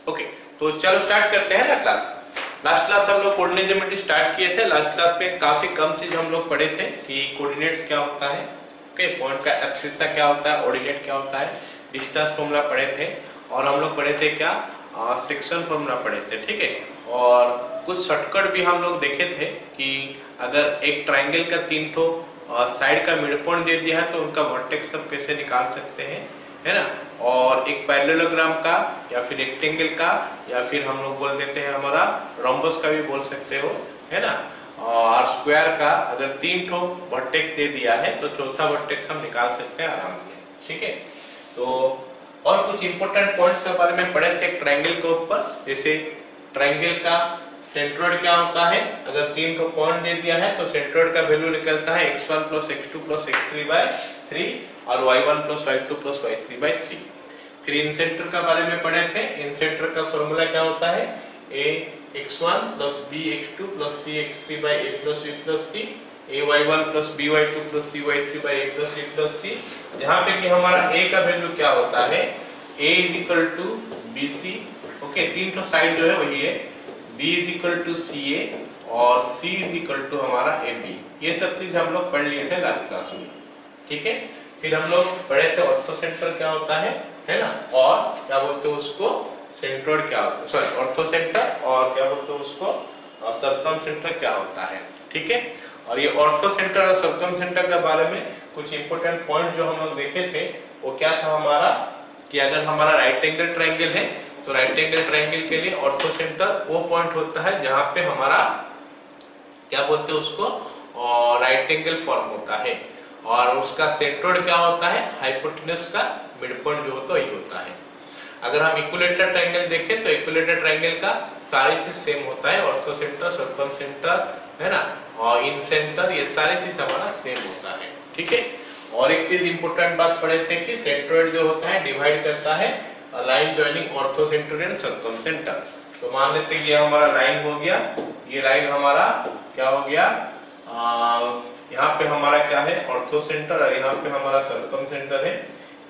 Okay, तो चलो start करते हैं ना क्लास। लास्ट क्लास हम लोग कोऑर्डिनेट ज्योमेट्री स्टार्ट किए थे। लास्ट क्लास में काफी कम चीज हम लोग पढ़े थे कि कोऑर्डिनेट्स क्या होता है, ओके, पॉइंट का एक्सिस क्या होता है, ऑर्डिनेट क्या होता है, डिस्टेंस फॉर्मूला पढ़े थे, और हम लोग पढ़े थे क्या, सेक्शन फॉर्मूला पढ़े थे, ठीक है। और कुछ शॉर्टकट भी हम लोग देखे थे कि अगर एक ट्राइंगल का 3 ठो साइड का मिड पॉइंट दे दिया है तो उनका वर्टेक्स सब कैसे निकाल सकते हैं, है ना। और एक पैरेललोग्राम का या फिर रेक्टेंगल का या फिर हम लोग बोल देते हैं हमारा रोम्बस का भी बोल सकते हो, है ना। और स्क्वायर का अगर 3 ठो वर्टेक्स दे दिया है तो चौथा वर्टेक्स हम निकाल सकते हैं आराम से, ठीक है। तो और कुछ इंपॉर्टेंट पॉइंट्स के बारे में पढ़े थे ट्रायंगल के ऊपर, जैसे ट्रायंगल का सेंट्रोइड क्या होता है। अगर 3 को पॉइंट दे दिया है तो सेंट्रोइड का वैल्यू निकलता है x1 + x2 + x3/3 और y1 + y2 + y3/3। फिर इन सेंटर का बारे में पढ़े थे। इन सेंटर का फॉर्मूला क्या होता है, ax1 + bx2 + cx3/a + b + c, ay1 + by2 + cy3/a + b + c, जहां पे कि हमारा a का वैल्यू क्या होता है, a = bc, ओके, 3 तो साइड जो है वही है, b = ca और c = हमारा ab। ये सब चीज हम लोग पढ़ लिए थे लास्ट क्लास में, ठीक है। फिर हम लोग पढ़े थे ऑर्थोसेंटर क्या होता है ना, और क्या बोलते हैं उसको सेंट्रोइड क्या होता है, सॉरी ऑर्थोसेंटर, और क्या बोलते हैं उसको सर्कमसेंटर क्या होता है, ठीक है। और ये ऑर्थोसेंटर और सर्कमसेंटर के बारे में कुछ इंपॉर्टेंट पॉइंट जो हम लोग देखे थे वो क्या था हमारा, कि अगर हमारा राइट एंगल ट्रायंगल है तो राइट एंगल ट्रायंगल के लिए ऑर्थोसेंटर वो पॉइंट होता है जहां पे हमारा क्या बोलते हैं उसको राइट एंगल फॉर्म होता है, और उसका सेंट्रोइड क्या होता है, हाइपोटेन्यूज का मिड पॉइंट जो होता है वही होता है। अगर हम इक्विलेटरल ट्रायंगल देखें तो इक्विलेटरल ट्रायंगल का सारी चीज सेम होता है, ऑर्थोसेंटर, सर्कमसेंटर, है ना, और इन सेंटर, ये सारी चीज हमारा सेम होता है, ठीक है। और एक चीज इंपॉर्टेंट बात पढ़े थे कि सेंट्रोइड जो होता है डिवाइड करता है लाइन जॉइनिंग ऑर्थोसेंटर एंड सर्कमसेंटर। तो मान लेते हैं ये हमारा लाइन हो गया, ये लाइन हमारा क्या हो गया, यहाँ पे हमारा क्या है ऑर्थोसेंटर और यहाँ पे हमारा सर्कमसेंटर है।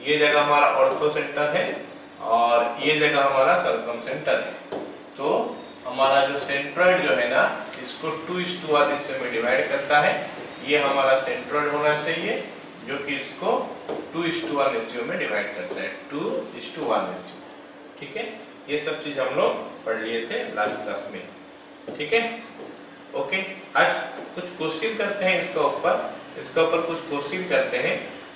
ये जगह हमारा ऑर्थोसेंटर है और ये जगह हमारा सर्कमसेंटर है। तो हमारा जो सेंट्रोइड जो है ना, इसको 2:1 हिस्से में डिवाइड करता है। ये हमारा सेंट्रोइड होना चाहिए जो कि इसको 2:1 रेशियो में डिवाइड करता है, 2:1 रेशियो, ठीक है। ये सब चीज हम लोग पढ़ लिए थे लास्ट क्लास में, ठीक है। ओके, आज कुछ क्वेश्चन करते हैं इसके ऊपर कुछ क्वेश्चन करते हैं।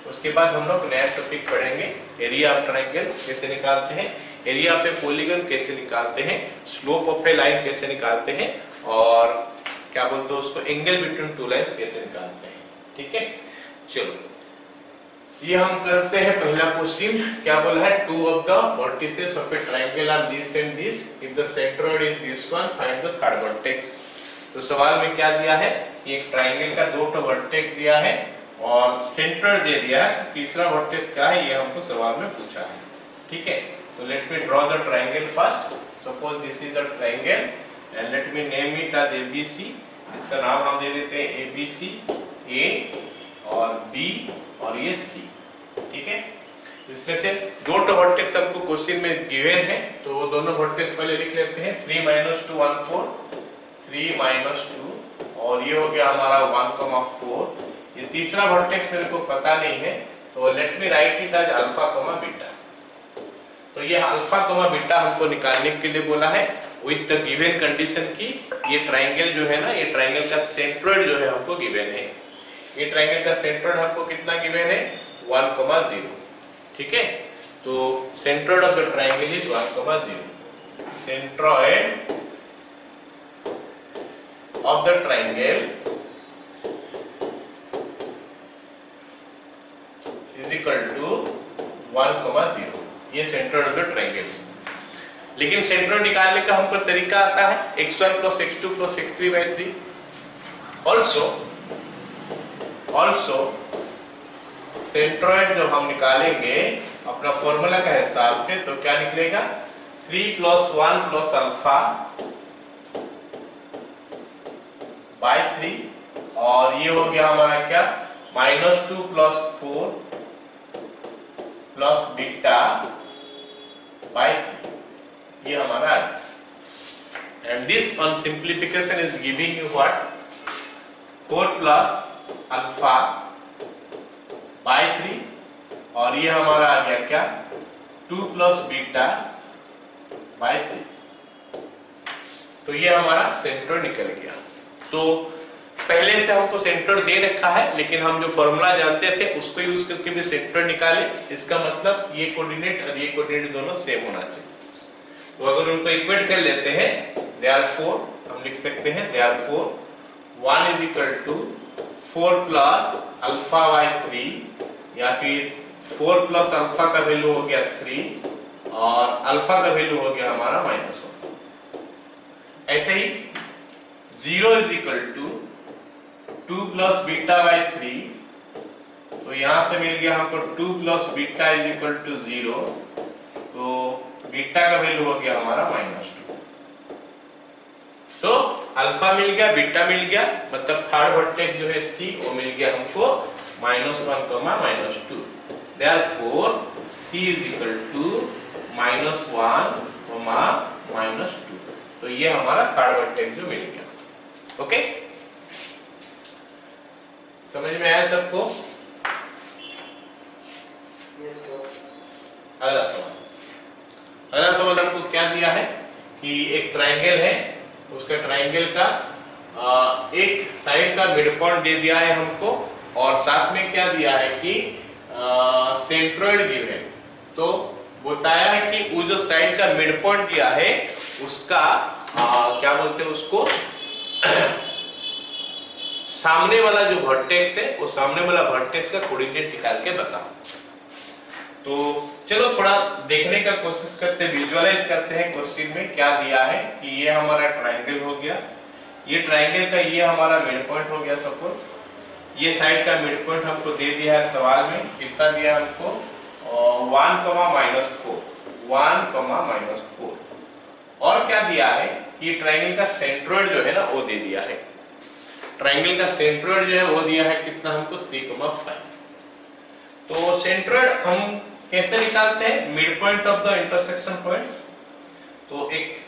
उसके बाद हम लोग नया टॉपिक पढ़ेंगे, एरिया ऑफ ट्रायंगल कैसे निकालते हैं, एरिया ऑफ ए पॉलीगन कैसे निकालते हैं, स्लोप ऑफ ए लाइन कैसे निकालते हैं, और क्या बोलते हैं उसको एंगल बिटवीन टू लाइंस कैसे निकालते हैं, ठीक है। चलो ये हम करते हैं पहला क्वेश्चन। क्या बोला है, two of the vertices of a triangle are this and this, if the centroid is this one, find the third vertex. तो सवाल में क्या दिया है कि एक ट्रायंगल का 2 वर्टेक्स दिया है और सेंट्रोइड दे दिया है, तो तीसरा वर्टेक्स क्या है ये हमको सवाल में पूछा है, ठीक है। तो let me draw the triangle first. Suppose this is the triangle and let me name it as ABC। इसका नाम हम दे देते हैं ABC, A और B और ये C, ठीक है। इसमें से 2 वर्टेक्स हमको क्वेश्चन में गिवन है, तो वो दोनों वर्टेक्स पहले लिख लेते हैं। 3 - 2 1 4, 3 - 2, और ये हो गया हमारा 1, 4। ये तीसरा वर्टेक्स मेरे को पता नहीं है, तो let me write it as alpha, beta. तो ये अल्फा, बीटा हमको निकालने के लिए बोला है विद द गिवन कंडीशन की ये ट्रायंगल जो है ना, ये ट्रायंगल का सेंट्रोइड जो है हमको गिवन है। ये ट्रायंगल का सेंट्रोइड हमको कितना गिवन है, 1, 0, ठीक है। तो centroid of the triangle is 1, 0। Centroid of the triangle is equal to 1, 0। ये सेंट्रोइड ऑफ द ट्रायंगल। लेकिन सेंट्रोइड निकालने का हमको तरीका आता है, x1 + x2 + x3/3। Also centroid जो हम निकालेंगे अपना फॉर्मूला का हिसाब से, तो क्या निकलेगा, 3 + 1 + अल्फा by 3, और ये हो गया हमारा क्या, -2 + 4 + बीटा by 3। ये हमारा आ गया। And this on simplification is giving you what 4 plus alpha by 3 और ये हमारा आ गया क्या 2 प्लस बीटा बाय 3। तो ये हमारा सेंट्रोइड निकल गया। तो पहले से हमको सेंट्रोइड दे रखा है, लेकिन हम जो फॉर्मूला जानते थे उसको यूज करके भी सेंट्रोइड निकाले। इसका मतलब ये कोऑर्डिनेट और ये कोऑर्डिनेट दोनों सेम होना चाहिए। तो अगर उनको इक्वेट कर लेते हैं, देयरफॉर हम लिख सकते हैं therefore 1 is equal to 4 plus alpha by 3 या फिर 4 प्लस अल्फा का वैल्यू हो गया 3 और अल्फा का वैल्यू हो गया हमारा -1। ऐसे ही 0 is equal to 2 plus beta by 3, तो यहां से मिल गया हमको 2 plus beta is equal to 0, तो बीटा का वैल्यू हो गया हमारा -2। तो अल्फा मिल गया, बीटा मिल गया, मतलब थर्ड वर्टेक्स जो है C वो मिल गया हमको -1, -2। Therefore C is equal to -1, -2। तो ये हमारा थर्ड वर्टेक्स जो मिल गया। ओके, समझ में आया सबको? अगला सवाल हमको क्या दिया है कि एक ट्रायंगल है, उसका ट्रायंगल का एक साइड का मिड पॉइंट दे दिया है हमको और साथ में क्या दिया है कि सेंट्रोइड गिवन। तो बताया है कि वो जो साइड का मिड पॉइंट दिया है उसका क्या बोलते हैं उसको सामने वाला जो वर्टेक्स है वो सामने वाला वर्टेक्स का कोऑर्डिनेट निकाल के बताओ। तो चलो थोड़ा देखने का कोशिश करते, विजुअलाइज करते हैं क्वेश्चन में क्या दिया है कि ये हमारा ट्रायंगल हो गया, ये ट्रायंगल का ये हमारा मिड पॉइंट हो गया। सपोज ये साइड का मिड पॉइंट हमको दे दिया है सवाल में, कितना दिया हमको 1, -4 और क्या दिया है कि ट्रायंगल का सेंट्रोइड जो है ना वो दे दिया है। ट्रायंगल का सेंट्रोइड जो है वो दिया है कितना हमको 3,5। तो सेंट्रोइड हम कैसे निकालते हैं? Mid point of the intersection points. तो एक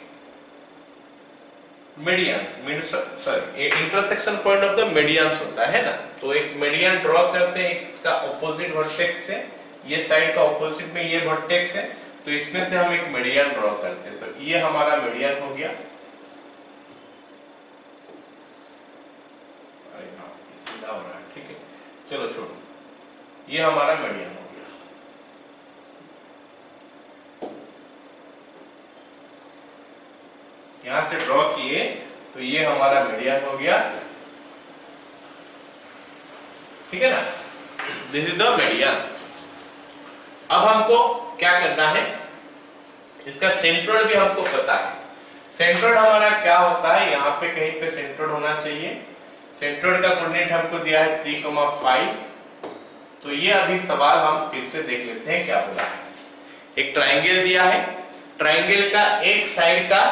medians intersection point of the medians होता है ना, तो एक मीडियन ड्रॉ करते हैं इसका ऑपोजिट वर्टेक्स से, ये साइड का ऑपोजिट में ये वर्टेक्स है, तो इसमें से हम एक मीडियन ड्रॉ करते हैं। तो ये हमारा मीडियन हो गया, अरे हाँ सीधा हो रहा है, ठीक है चलो छोड़ो, ये हमारा मीडियन हो गया। यहां से ड्रॉ किए तो ये हमारा मीडियन हो गया, ठीक है ना, दिस इज द मीडियन। अब हमको क्या करना है, इसका सेंट्रोइड भी हमको पता है। सेंट्रोइड हमारा क्या होता है, यहाँ पे कहीं पे सेंट्रोइड होना चाहिए। सेंट्रोइड का कोऑर्डिनेट हमको दिया है 3,5। तो ये अभी सवाल हम फिर से देख लेते हैं क्या बोला है। एक ट्रायंगल दिया है, ट्रायंगल का एक साइड का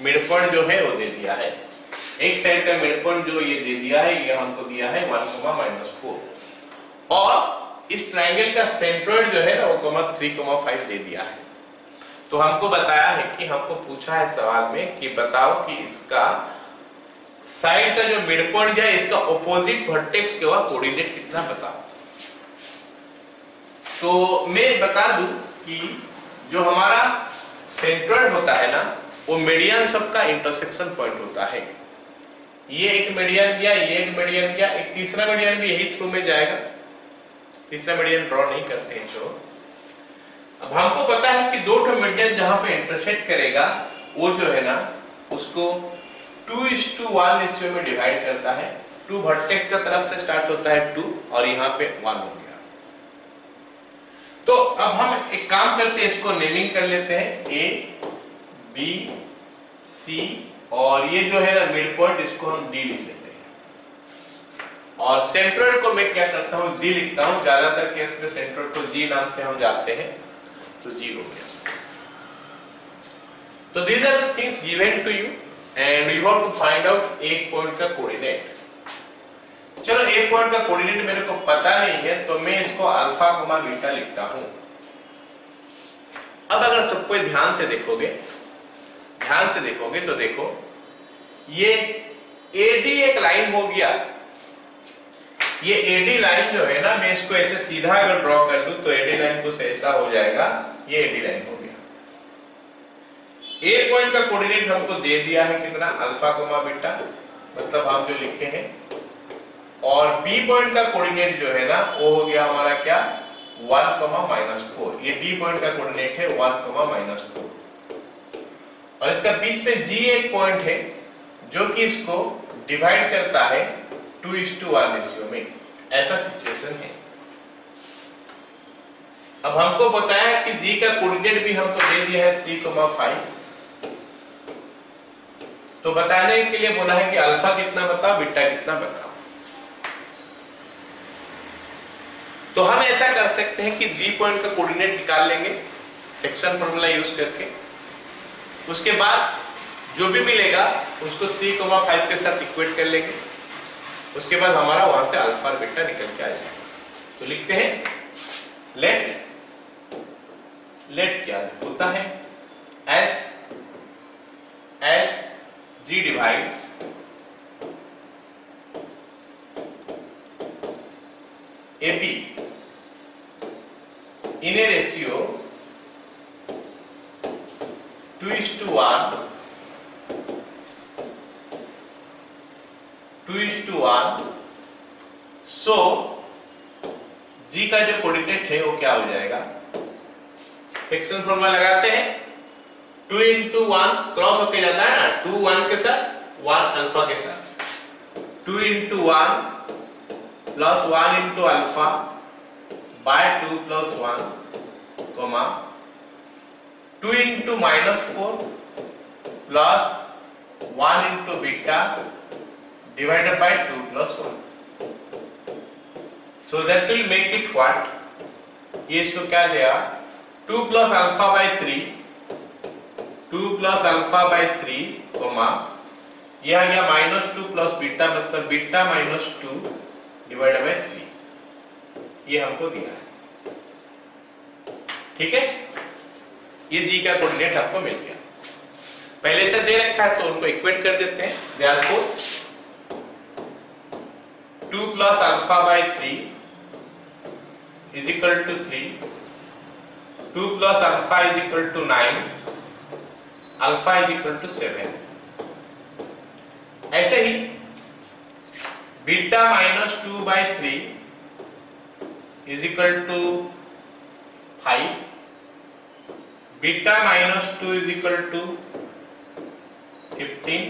मिड पॉइंट जो है वो दे दिया है, एक साइड का मिड पॉइंट जो ये दे दिया है ये हमको दिया है 1, -4 और इस ट्रायंगल का सेंट्रोइड जो है ना वो 3,5 दे दिया है। तो हमको बताया है कि हमको पूछा है सवाल में कि बताओ कि इसका साइड का जो मिड पॉइंट है इसका ऑपोजिट वर्टेक्स का कोऑर्डिनेट कितना बताओ। तो मैं बता दूं कि जो हमारा सेंट्रोइड होता है ना वो मीडियन सबका इंटरसेक्शन पॉइंट होता है। ये एक मीडियन गया, ये एक मीडियन गया, एक तीसरा मीडियन भी यही थ्रू में जाएगा, तीसरा मीडियन ड्रॉ नहीं करते हैं। चलो अब हमको पता है कि दो मीडियन जहां पे इंटरसेक्ट करेगा वो जो है ना उसको 2:1 रेशियो में डिवाइड करता है। 2 वर्टेक्स का तरफ से स्टार्ट होता है 2 और यहाँ पे 1 हो गया। तो अब हम एक काम करते हैं, इसको नेमिंग कर लेते हैं A, B, C और ये जो है ना मिड पॉइंट इसको हम D लिख लेते हैं और सेंट्रोइड को मैं क्या करता हूँ G लिखता हूँ। ज्यादातर केस में सेंट्रोइड को G नाम से हम जानते हैं, तो G हो गया। तो these are the things given to you and you have to find out एक पॉइंट का कोऑर्डिनेट। चलो एक पॉइंट का कोऑर्डिनेट मेरे को पता नहीं है तो मैं इसको अल्फा कोमा बीटा लिखता हूं। अब अगर सब कोई ध्यान से देखोगे ध्यान से देखोगे तो देखो ये एडी एक लाइन हो गया, ये एडी लाइन जो है ना, मैं इसको ऐसे सीधा अगर ड्रॉ कर दूं तो एडी लाइन कुछ ऐसा हो जाएगा, ये एडी लाइन हो गया। ए पॉइंट का कोऑर्डिनेट हमको दे दिया है कितना, अल्फा कोमा बीटा, मतलब हम जो लिखे हैं, और बी पॉइंट का कोऑर्डिनेट जो है ना वो हो गया हमारा क्या, 1,-4। ये डी पॉइंट का कोऑर्डिनेट है 1,-4, और इसका बीच में जी एक पॉइंट है जो कि इसको डिवाइड करता है 2:1 रेशियो में, ऐसा सिचुएशन है। अब हमको बताया कि जी का कोऑर्डिनेट भी हमको दे दिया है 3,5, तो बताने के लिए बोला है कि अल्फा कितना बताओ, बीटा कितना बताओ। तो हम ऐसा कर सकते हैं कि जी पॉइंट का कोऑर्डिनेट निकाल लेंगे सेक्शन फॉर्मूला यूज करके, उसके बाद जो भी मिलेगा उसको 3,5 के साथ इक्वेट कर लेंगे, उसके बाद हमारा वहां से अल्फा और बीटा निकल के आ जाएगा। तो लिखते हैं लेट क्या होता है, as g divides AB in a ratio 2:1, सो जी का जो कोऑर्डिनेट है वो क्या हो जाएगा, सेक्शन फॉर्मूला लगाते हैं, 2 into 1 क्रॉस होके जाता है ना, 2 1 के साथ, 1 अल्फा के साथ, 2 into 1 plus 1 into alpha by 2 plus 1, comma 2 into -4 plus 1 into beta divided by 2 plus 1. So that will make it what? ये इसको क्या देगा, 2 plus alpha by 3, 2 plus alpha by 3, comma ये आ गया -2 plus बीटा, मतलब बीटा -2 divided by 3, ये हमको दिया है। ठीक है, ये जी का कोऑर्डिनेट आपको मिल गया, पहले से दे रखा है तो उनको इक्वेट कर देते हैं। therefore 2 plus alpha by 3 is equal to 3, 2 plus alpha is equal to 9, alpha is equal to 7। ऐसे ही beta -2 by 3 is equal to 5, beta -2 is equal to 15,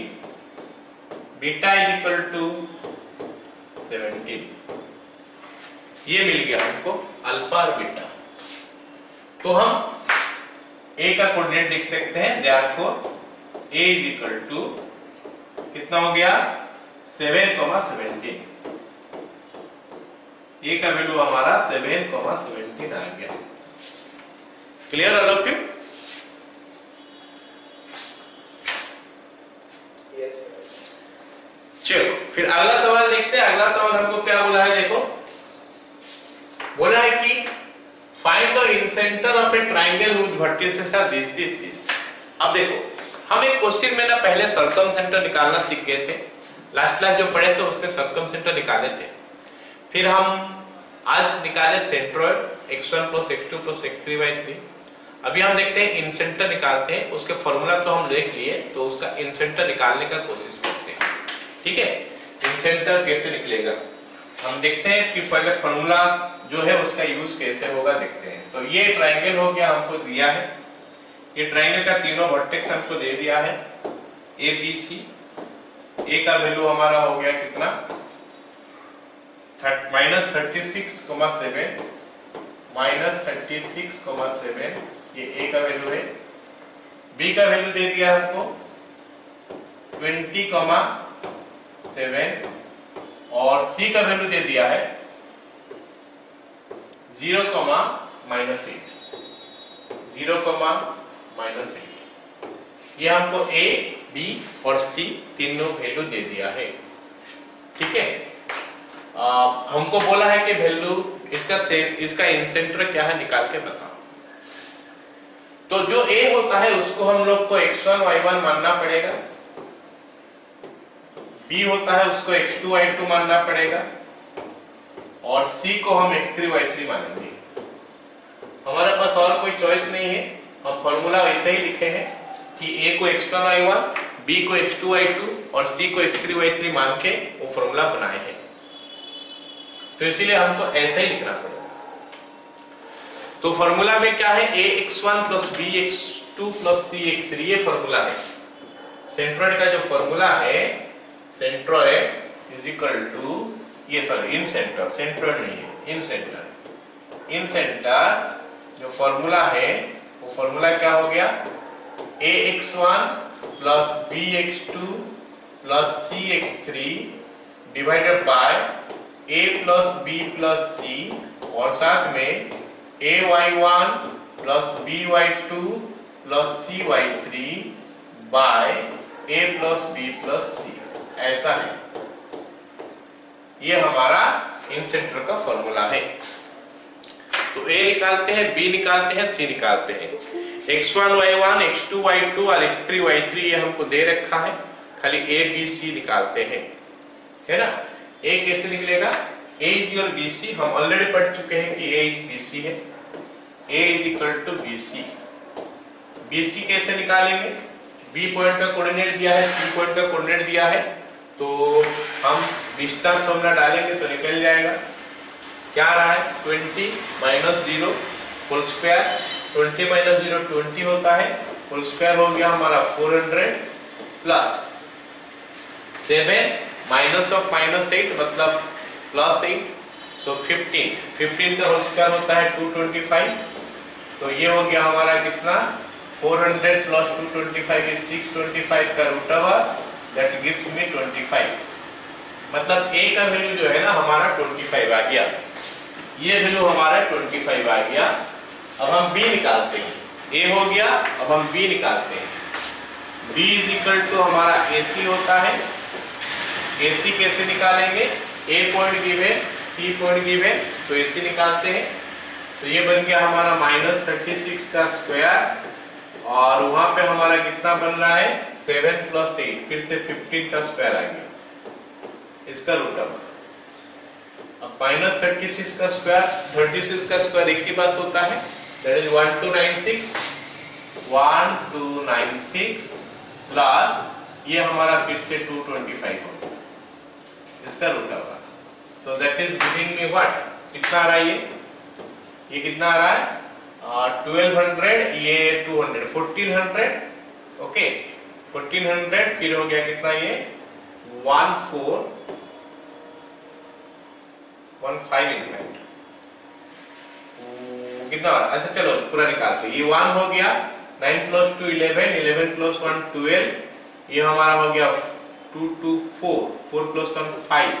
beta is equal to 17। ये मिल गया हमको अल्फा और beta. तो हम ए का coordinate लिख सकते हैं, therefore a is equal to कितना हो गया, 7,17। ए का वैल्यू हमारा 7,17 आ गया। Clear all of you? चलो फिर अगला सवाल देखते हैं। अगला सवाल हमको क्या बोला है, देखो बोला है कि find the incenter of a triangle which vertices are this. अब देखो हम एक क्वेश्चन में ना पहले सर्कमसेंटर निकालना सीख गए थे, लास्ट क्लास जो पढ़े थे उसमें सर्कमसेंटर निकाले थे, फिर हम आज निकाले सेंट्रोइड x1 + x2 + x3/3। अभी हम देखते हैं इंसेंटर निकालते हैं, उसके फॉर्मूला तो हम देख लिए, तो उसका इंसेंटर निकालने का कोशिश करते हैं। ठीक है, इंसेंटर कैसे निकलेगा हम देखते हैं कि पहले फॉर्मूला जो है उसका यूज कैसे होगा देखते हैं। तो ये ट्रायंगल हो गया, हमको दिया है, ये ट्रायंगल का तीनों वर्टेक्स हमको दे दिया है ए बी सी। ए का वैल्यू हमारा हो गया कितना, -36,7, -36,7, ये ए का वैल्यू है। बी का वैल्यू दे दिया हमको 20,7, और सी का वैल्यू दे दिया है 0,-8, 0,-8। ये हमको ए बी और सी तीनों वैल्यू दे दिया है। ठीक है, हमको बोला है कि वैल्यू इसका इंसेंटर क्या है निकाल के बताओ। तो जो a होता है उसको हम लोग को x1 y1 मानना पड़ेगा, b होता है उसको x2 y2 मानना पड़ेगा, और c को हम x3 y3 मानेंगे। हमारे पास और कोई चॉइस नहीं है, हम फॉर्मूला वैसे ही लिखे हैं कि a को x1 y1, b को x2 y2 और c को x3 y3 मान के वो फॉर्मूला बनाए हैं। तो इसीलिए हमको ऐसे ही लिखना पड़ेगा। तो फॉर्मूला में क्या है, ax1 + bx2 + cx3, ये फॉर्मूला है। सेंट्रोइड का जो फॉर्मूला है, सेंट्रोइड इज इक्वल टू, ये सॉरी इन सेंटर, सेंट्रोइड नहीं है, इन सेंटर। इन सेंटर जो फॉर्मूला है वो फॉर्मूला क्या हो गया, ax1 + bx2 + cx3 divided by a + b + c, और साथ में ay1 + by2 + cy3 bye a + b + c, ऐसा है। ये हमारा इन सेंटर का फॉर्मूला है। तो a निकालते हैं, b निकालते हैं, c निकालते हैं। x1 y1, x2 y2 और x3 y3 ये हमको दे रखा है, खाली a b c निकालते हैं, है ना। a कैसे निकलेगा, a is your bc, हम ऑलरेडी पढ़ चुके हैं कि a is bc है, a is equal to bc। bc कैसे निकालेंगे, b पॉइंट का कोऑर्डिनेट दिया है, c पॉइंट का कोऑर्डिनेट दिया है, तो हम डिस्टेंस फॉर्मूला डालेंगे तो निकल जाएगा। क्या आ रहा है, 20 - 0 होल स्क्वायर, 20 - 0 20 होता है, होल स्क्वायर हो गया हमारा 400 प्लस 7 माइनस ऑफ -8 मतलब +8, सो 15 का होल स्क्वायर होता है 225। तो ये हो गया हमारा कितना, 400 + 225 is 625 का root over, that gives me 25। मतलब a का वैल्यू जो है ना हमारा 25 आ गया, ये वैल्यू हमारा 25 आ गया। अब हम b निकालते हैं, a हो गया, अब हम b निकालते हैं। b इज इक्वल टू हमारा ac होता है, ac कैसे निकालेंगे, a point given, c point given, तो ac निकालते हैं। तो ये बन गया हमारा -36 का स्क्वायर, और वहां पे हमारा कितना बन रहा है, 7 + 8, फिर से 15 का स्क्वायर आ गया, इसका रूट ओवर। अब -36 का स्क्वायर, 36 का स्क्वायर एक ही बात होता है, दैट इज 1296 प्लस ये हमारा फिर से 225 होगा, इसका root over. So that is giving me what, कितना आ रहा है ये कितना आ रहा है, 1200, ये 200, 1400, ओके 1400, फिर हो गया कितना ये 1415 इनफैक्ट कितना, अच्छा चलो पूरा निकालते हैं। ये 1 हो गया, 9 + 2 11, 11 + 1 12, ये हमारा हो गया 2 2 4, 4 + 1 5,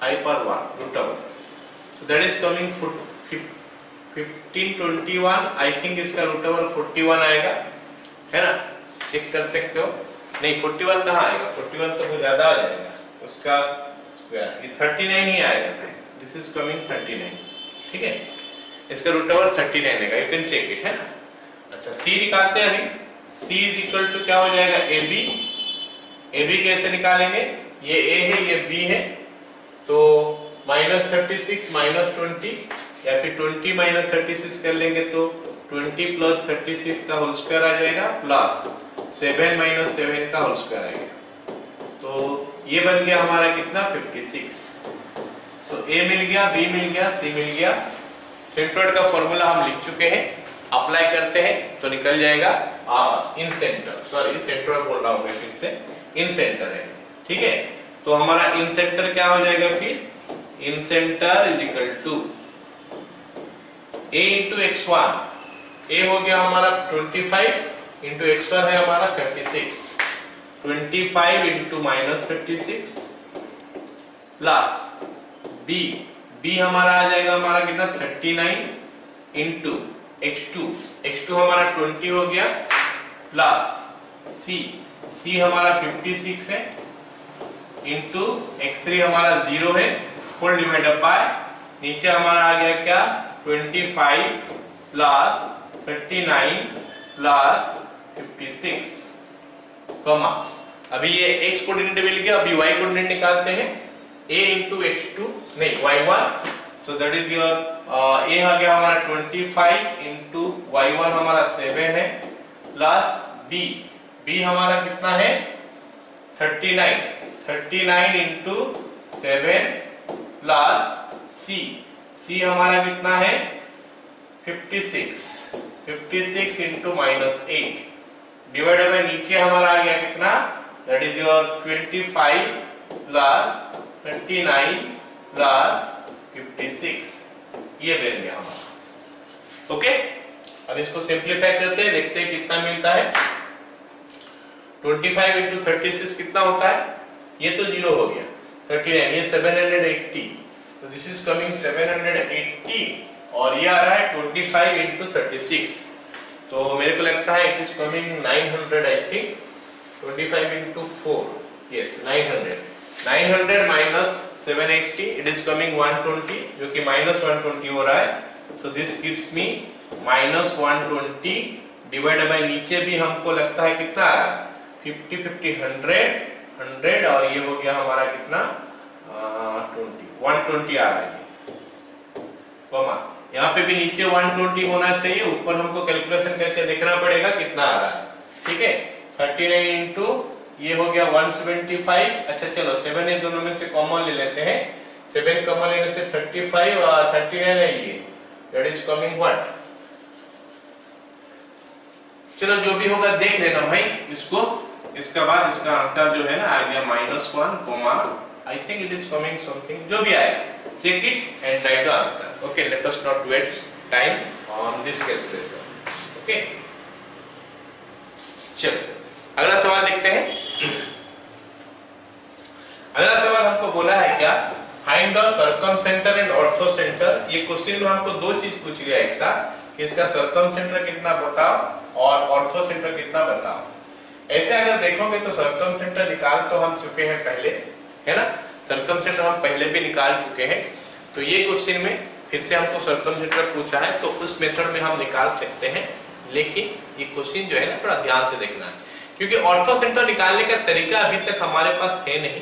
5 पर 1 root over. So that is coming 1521, I think इसका रूट ओवर 41 आएगा, है ना, चेक कर सकते हो। नहीं 41 कहाँ आएगा, 41 तो ज्यादा आ जाएगा, उसका स्क्वायर ये 39 ही आएगा सर, दिस इज कमिंग 39, ठीक है, इसका रूट ओवर 39 आएगा, यू कैन चेक इट, है ना। अच्छा c निकालते हैं अभी, c इज इक्वल टू क्या हो जाएगा, ab कैसे निकालेंगे, ये a है ये b है, तो -36 -20 या फिर 20 - 36 कर लेंगे तो 20 + 36 का होल स्क्वायर आ जाएगा, प्लस 7 - 7 का होल स्क्वायर आएगा, तो ये बन गया हमारा कितना 56। सो a मिल गया, b मिल गया, c मिल गया। सेंट्रोइड का फॉर्मूला हम लिख चुके हैं, अप्लाई करते हैं तो निकल जाएगा। इन सेंटर, सॉरी सेंट्रोइड बोल रहा हूं मैं फिर से, इन सेंटर है, ठीक है। तो हमारा इन सेंटर क्या हो जाएगा फिर, incenter is equal to a × x1, a हो गया हमारा 25 × x1 है हमारा 36, 25 × -36 प्लस b हमारा आ जाएगा हमारा कितना 39 × x2 हमारा 20 हो गया, प्लस c हमारा 56 है, इंटू x3 हमारा 0 है, फुल डिवाइडेड बाय नीचे हमारा आ गया क्या 25 प्लस 39 प्लस 56 कॉमा, अभी ये x कोऑर्डिनेट मिल गया, अभी y कोऑर्डिनेट निकालते हैं, a into h2 नहीं y1, so that is your a आ गया हमारा 25 into y1 हमारा 7 है, प्लस b हमारा कितना है 39 into 7 प्लस c हमारा कितना है 56 into -8 डिवाइडेड बाय नीचे हमारा आ गया कितना, that is your 25 plus 39 plus 56, ये बन गया हमारा। ओके, अब इसको सिंपलीफाई करते हैं, देखते हैं कितना मिलता है। 25 into 36 कितना होता है, ये तो 0 हो गया, 39 ये 780, तो दिस इज कमिंग 780 और ये आ रहा है 25 into 36, तो मेरे को लगता है it is coming 900 I think, 25 into 4 yes 900 minus 780 it is coming 120 जो कि -120 हो रहा है, so this gives me -120 divided by नीचे भी हमको लगता है कितना आ रहा है 50 50 100 और ये हो गया हमारा कितना 120 आ रहा है, कॉमा यहाँ पे भी नीचे 120 होना चाहिए, ऊपर हमको कैलकुलेशन करके देखना पड़ेगा कितना आ रहा है, ठीक है। 39 इंटू ये हो गया 175, अच्छा चलो 7 है दोनों में से कॉमन ले लेते हैं, 7 कॉमन लेने से 35 और 39 है ये, दैट इज कमिंग व्हाट, चलो जो भी होगा देख लेना भाई इसको, इसके बाद इसका आंसर जो है ना आ गया -1 comma I think it is coming something, जो भी आएगा check it and write the answer. Okay, let us not waste time on this calculation. Okay, चलो अगला सवाल देखते हैं। अगला सवाल हमको बोला है क्या, फाइंड द सर्कमसेंटर एंड ऑर्थोसेंटर। ये क्वेश्चन में हमको दो चीज पूछ लिया एक साथ, कि इसका सर्कमसेंटर कितना बताओ और ऑर्थोसेंटर कितना बताओ। ऐसे अगर देखोगे तो सर्कमसेंटर निकाल तो हम चुके हैं पहले, है ना, सर्कमसेंटर हम पहले भी निकाल चुके हैं, तो ये क्वेश्चन में फिर से हमको सर्कमसेंटर पूछा है तो उस मेथड में हम निकाल सकते हैं, लेकिन ये क्वेश्चन जो है ना थोड़ा ध्यान से देखना है, क्योंकि ऑर्थोसेंटर निकालने का तरीका अभी तक हमारे पास है नहीं,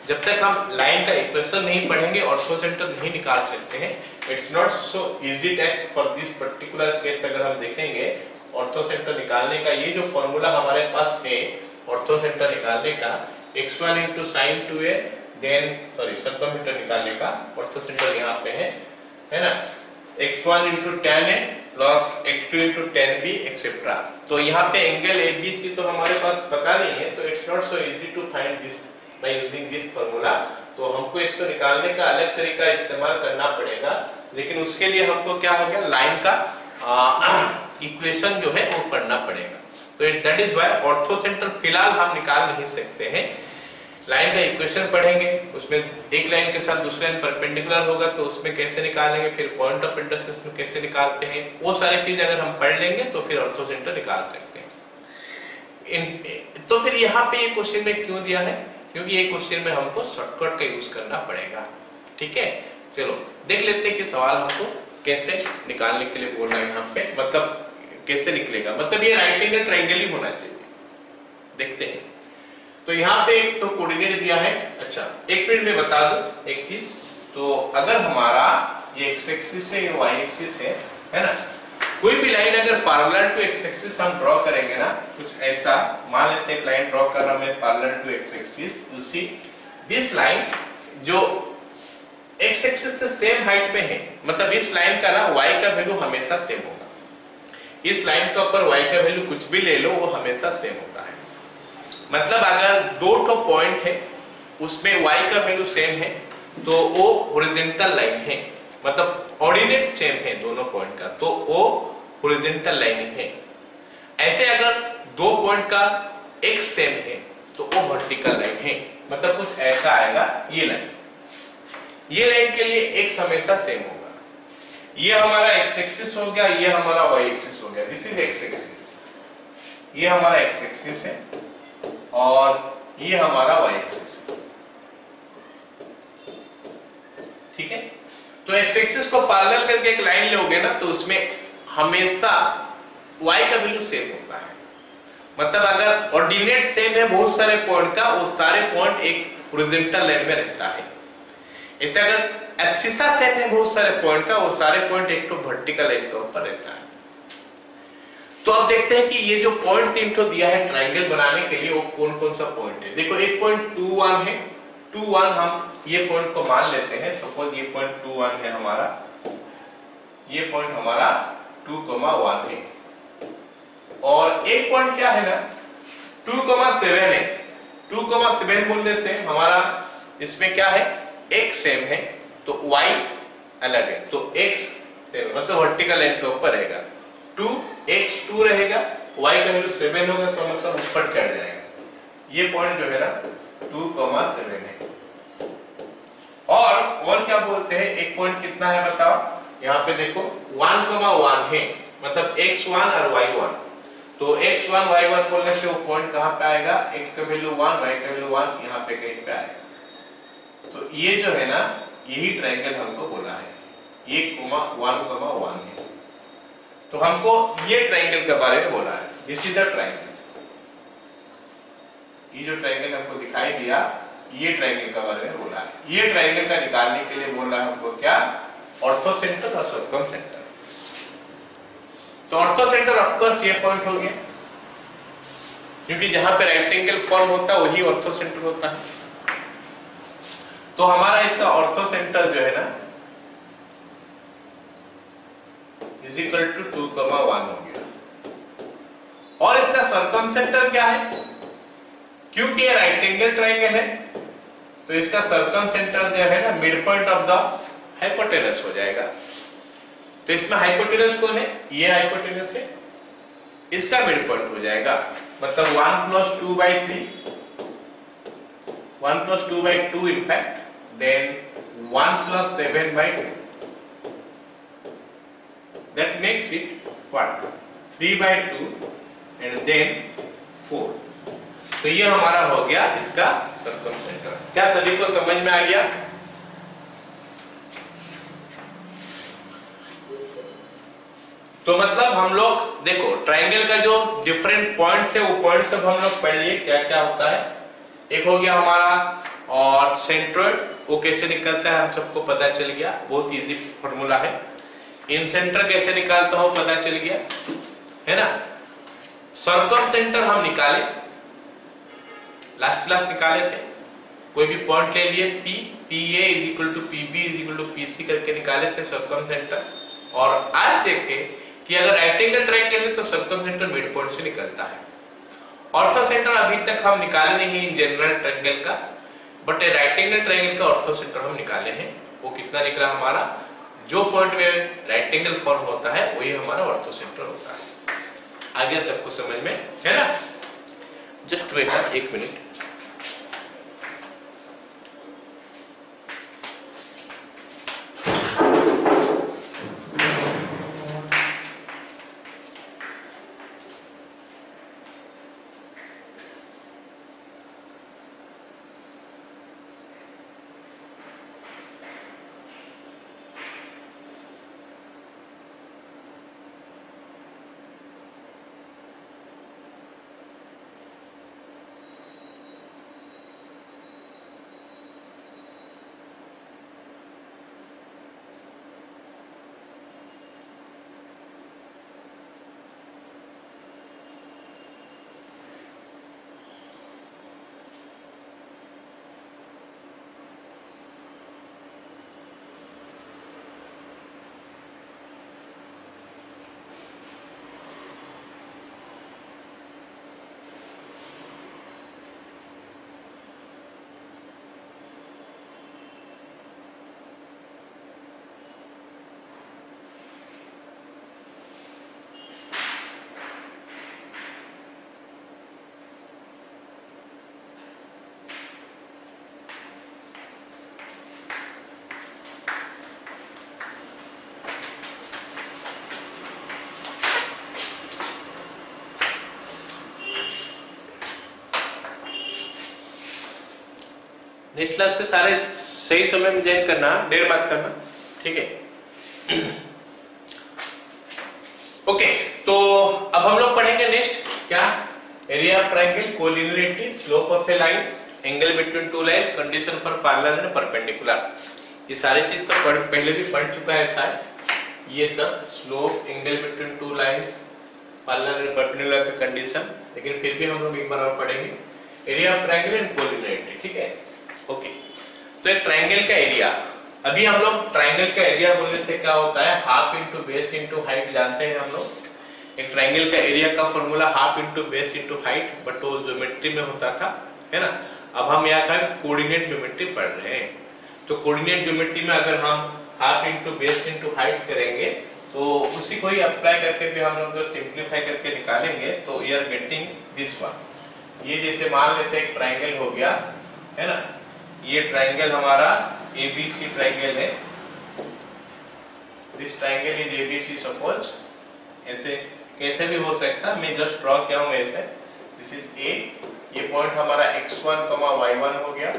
जब तक हम लाइन का इक्वेशन नहीं पढ़ेंगे ऑर्थोसेंटर नहीं निकाल सकते हैं। It's not so easy text for this particular case. अगर हम देखेंगे ऑर्थोसेंटर निकालने का ये जो फॉर्मूला हमारे पास है ऑर्थोसेंटर निकालने का, x1 into sin 2a then sorry circumcenter निकालने का, ऑर्थोसेंटर यहाँ पे है ना, x1 into tan a plus x2 into tan b etcetera. तो यहाँ पे एंगल ABC तो हमारे पास पता नहीं है, तो it's not so easy to find this by using this formula, तो हमको इसको निकालने का अलग तरीका इस्तेमाल करना पड़ेगा, लेकिन उसके लिए हमको क्या हो गया, लाइन का इक्वेशन जो है वो पढ़ना पड़ेगा। तो दैट इज व्हाई ऑर्थोसेंटर फिलहाल हम निकाल नहीं सकते हैं, लाइन का इक्वेशन पढ़ेंगे, उसमें एक लाइन के साथ दूसरी लाइन परपेंडिकुलर होगा तो उसमें कैसे निकालेंगे, फिर पॉइंट ऑफ इंटरसेक्शन कैसे निकालते हैं, वो सारी चीज अगर हम पढ़ लेंगे तो फिर ऑर्थोसेंटर निकाल सकते हैं। तो फिर यहाँ पे ये क्वेश्चन में क्यों दिया है, क्योंकि ये क्वेश्चन में हमको शॉर्टकट का यूज करना पड़ेगा, ठीक है। चलो देख लेते हैं कि सवाल हमको कैसे निकालने के लिए बोल रहे हैं यहाँ पे, मतलब कैसे निकलेगा, मतलब ये राइट एंगल ट्रायंगल ही होना चाहिए। देखते हैं, तो यहाँ पे एक तो कोऑर्डिनेट दिया है। अच्छा एक मिनट में बता दूं एक चीज, तो अगर हमारा ये एक्स एक्सिस है, ये वाई एक्सिस है ना, कोई भी लाइन अगर पैरेलल टू एक्स एक्सिस हम ड्रॉ करेंगे ना, कुछ ऐसा मान लेते हैं, लाइन ड्रॉ कर रहा हूं मैं parallel to X axis, you see this line जो एक्स एक्सिस से सेम हाइट पे है, मतलब इस लाइन का ना वाई का वैल्यू हमेशा सेम होगा, इस लाइन के ऊपर वाई का वैल्यू कुछ भी ले लो वो हमेशा सेम होता है। मतलब अगर दो तो पॉइंट है उसमें y का वैल्यू सेम है तो वो हॉरिजॉन्टल लाइन है, मतलब ऑर्डिनेट सेम है दोनों पॉइंट का, तो वो हॉरिजॉन्टल लाइन है। ऐसे अगर दो पॉइंट का x सेम है तो वो वर्टिकल लाइन है, मतलब कुछ ऐसा आएगा, ये लाइन के लिए x हमेशा सेम होगा। ये हमारा x एक्सिस हो गया, ये हमारा y एक्सिस हो गया, दिस इज x एक्सिस, ये हमारा x एक्सिस है और ये हमारा y एक्सिस है, ठीक है। तो x एक्सिस को पैरेलल करके एक लाइन लोगे ना तो उसमें हमेशा y का वैल्यू सेम होता है। मतलब अगर ऑर्डिनेट सेम है बहुत सारे पॉइंट का, वो सारे पॉइंट एक हॉरिजॉन्टल लाइन में रहता है। ऐसे अगर एब्सिसा सेम है बहुत सारे पॉइंट का, वो सारे पॉइंट एक तो वर्टिकल लाइन के ऊपर रहता है। तो अब देखते हैं कि ये जो पॉइंट 3 तो दिया है ट्रायंगल बनाने के लिए, वो कौन कौन सा पॉइंट है। देखो एक पॉइंट 2 1 है, 2 1 हम ये पॉइंट को मान लेते हैं। सपोज ये पॉइंट 2 1 है हमारा, ये पॉइंट हमारा 2 1 है। और एक पॉइंट क्या है ना 2 7 है। 2 7 बोलने से हमारा इसमें क्या है x सेम है तो y अलग है, तो x मतलब वर्टिकल लाइन के ऊपर रहेगा। 2x 2 रहेगा, y का वैल्यू 7 होगा तो मतलब ऊपर चढ़ जाएगा। ये पॉइंट जो है ना 2 7 है। और क्या बोलते हैं, एक पॉइंट कितना है बताओ, यहाँ पे देखो 1 1 है, मतलब x1 और y1। तो x1 y1 बोलने से वो पॉइंट कहाँ पे आएगा, x का वैल्यू 1 y का वैल्यू 1 यहाँ पे कहीं पे आएगा। तो ये जो है ना यही ट्रायंगल हमको बोला है, ये 1 1 है। तो हमको ये ट्रायंगल के बारे में बोला है, दिस इज द ट्रायंगल। ये जो ट्रायंगल हमको दिखाई दिया, ये ट्रायंगल के बारे में बोला है। ये ट्रायंगल का निकालने के लिए बोल रहा है हमको क्या, ऑर्थोसेंटर और सर्कमसेंटर। तो ऑर्थोसेंटर ऑफकोर्स ये पॉइंट हो गया, क्योंकि जहां पे राइट एंगल फॉर्म होता है वही ऑर्थोसेंटर होता है। तो हमारा इसका ऑर्थोसेंटर जो है ना इज इक्वल टू 2 1 हो गया। और इसका सर्कमसेंटर क्या है, क्योंकि ये राइट एंगल ट्रायंगल है तो इसका सर्कमसेंटर जो है ना mid point of the hypotenuse हो जाएगा। तो इसमें हाइपोटेनस कौन है, ये हाइपोटेनस है, इसका मिड पॉइंट हो जाएगा। मतलब 1 + 2/3, 1 + 2/2 in fact, then 1 + 7/2, that makes it what, 3/2 and then 4। तो ये हमारा हो गया इसका सर्कमसेंटर। क्या सभी को समझ में आ गया? तो मतलब हम लोग देखो ट्रायंगल का जो डिफरेंट पॉइंट्स है वो पॉइंट्स सब हम लोग पढ़ लिए क्या क्या होता है। एक हो गया हमारा और सेंट्रोइड, वो कैसे निकलता है हम सबको पता चल गया, बहुत इजी फॉर्मूला है। इन सेंटर कैसे निकालता हो पता चल गया है ना। सर्कमसेंटर हम निकाले, लास्ट क्लास निकाले थे, कोई भी पॉइंट ले लिए P, PA = PB = PC करके निकाले थे सर्कमसेंटर। और आज देखें कि अगर राइट एंगल ट्रायंगल है तो सर्कमसेंटर मिड पॉइंट से निकलता है। ऑर्थोसेंटर अभी तक हम निकाले नहीं इन जनरल ट्रायंगल का, बट राइट एंगल ट्रायंगल का ऑर्थोसेंटर हम निकाले हैं। वो कितना निकला हमारा, जो पॉइंट में राइट एंगल फॉर्म होता है वही हमारा ऑर्थोसेंटर होता है। आगे सबको समझ में है ना। Just wait 1 minute. Next class से सारे सही समय में ज्वाइन करना, देर मत करना, ठीक है। ओके, तो क्या area of triangle, collinearity, slope of A line, angle between two lines, condition for parallel and perpendicular. ये सारी चीज तो पहले भी पढ़ चुका है शायद। ये सब slope, angle between two lines, parallel and perpendicular का कंडीशन, लेकिन फिर भी हम लोग एक बार और पढ़ेंगे area of triangle and collinearity. ठीक है, ओके। तो एक ट्रायंगल का एरिया, अभी हम लोग ट्रायंगल का एरिया बोलने से क्या होता है, half into base into height जानते हैं हम लोग। एक ट्रायंगल का एरिया का formula half into base into height, but वो ज्योमेट्री में होता था, है ना। अब हम यहाँ का कोऑर्डिनेट ज्योमेट्री पढ़ रहे हैं, तो कोऑर्डिनेट ज्योमेट्री में अगर हम half into base into height करेंगे तो उसी को ही अप्लाई करके भी हम लोग सिंप्लीफाई करके निकालेंगे, तो we are getting this one. ये जैसे मान लेते हैं एक ट्रायंगल हो गया, है ना। ये ट्रायंगल हमारा ABC ट्रायंगल है, this triangle is ABC suppose. ऐसे कैसे भी हो सकता है, मैं जस्ट ड्रॉ किया हूं ऐसे। दिस इज A, ये पॉइंट हमारा x1, y1 हो गया,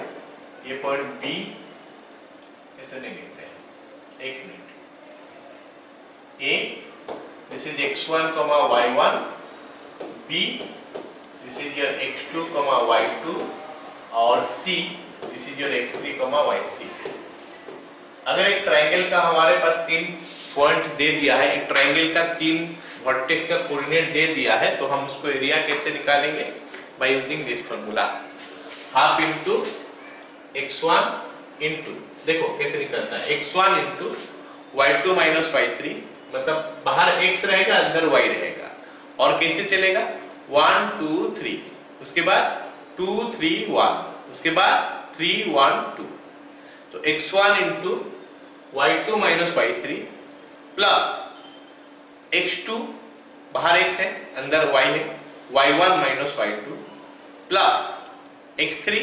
ये पॉइंट B, ऐसे नहीं लिखते हैं, एक minute. A, this is x1, y1, B, this is your x2, y2, और C, this is your x3, y3। अगर एक ट्रायंगल का हमारे पास 3 पॉइंट दे दिया है, एक ट्रायंगल का 3 वर्टेक्स का कोऑर्डिनेट दे दिया है, तो हम उसको एरिया कैसे निकालेंगे, bye using this formula, half into x1 into, देखो कैसे निकलता है, x1 into y2 minus y3, मतलब बाहर x रहेगा अंदर y रहेगा, और कैसे चलेगा 1 2 3, उसके बाद 2 3 1, उसके बाद 3 1 2, तो x1 into y2 minus y3 plus x2, बाहर x है अंदर y है, y1 minus y2 plus x3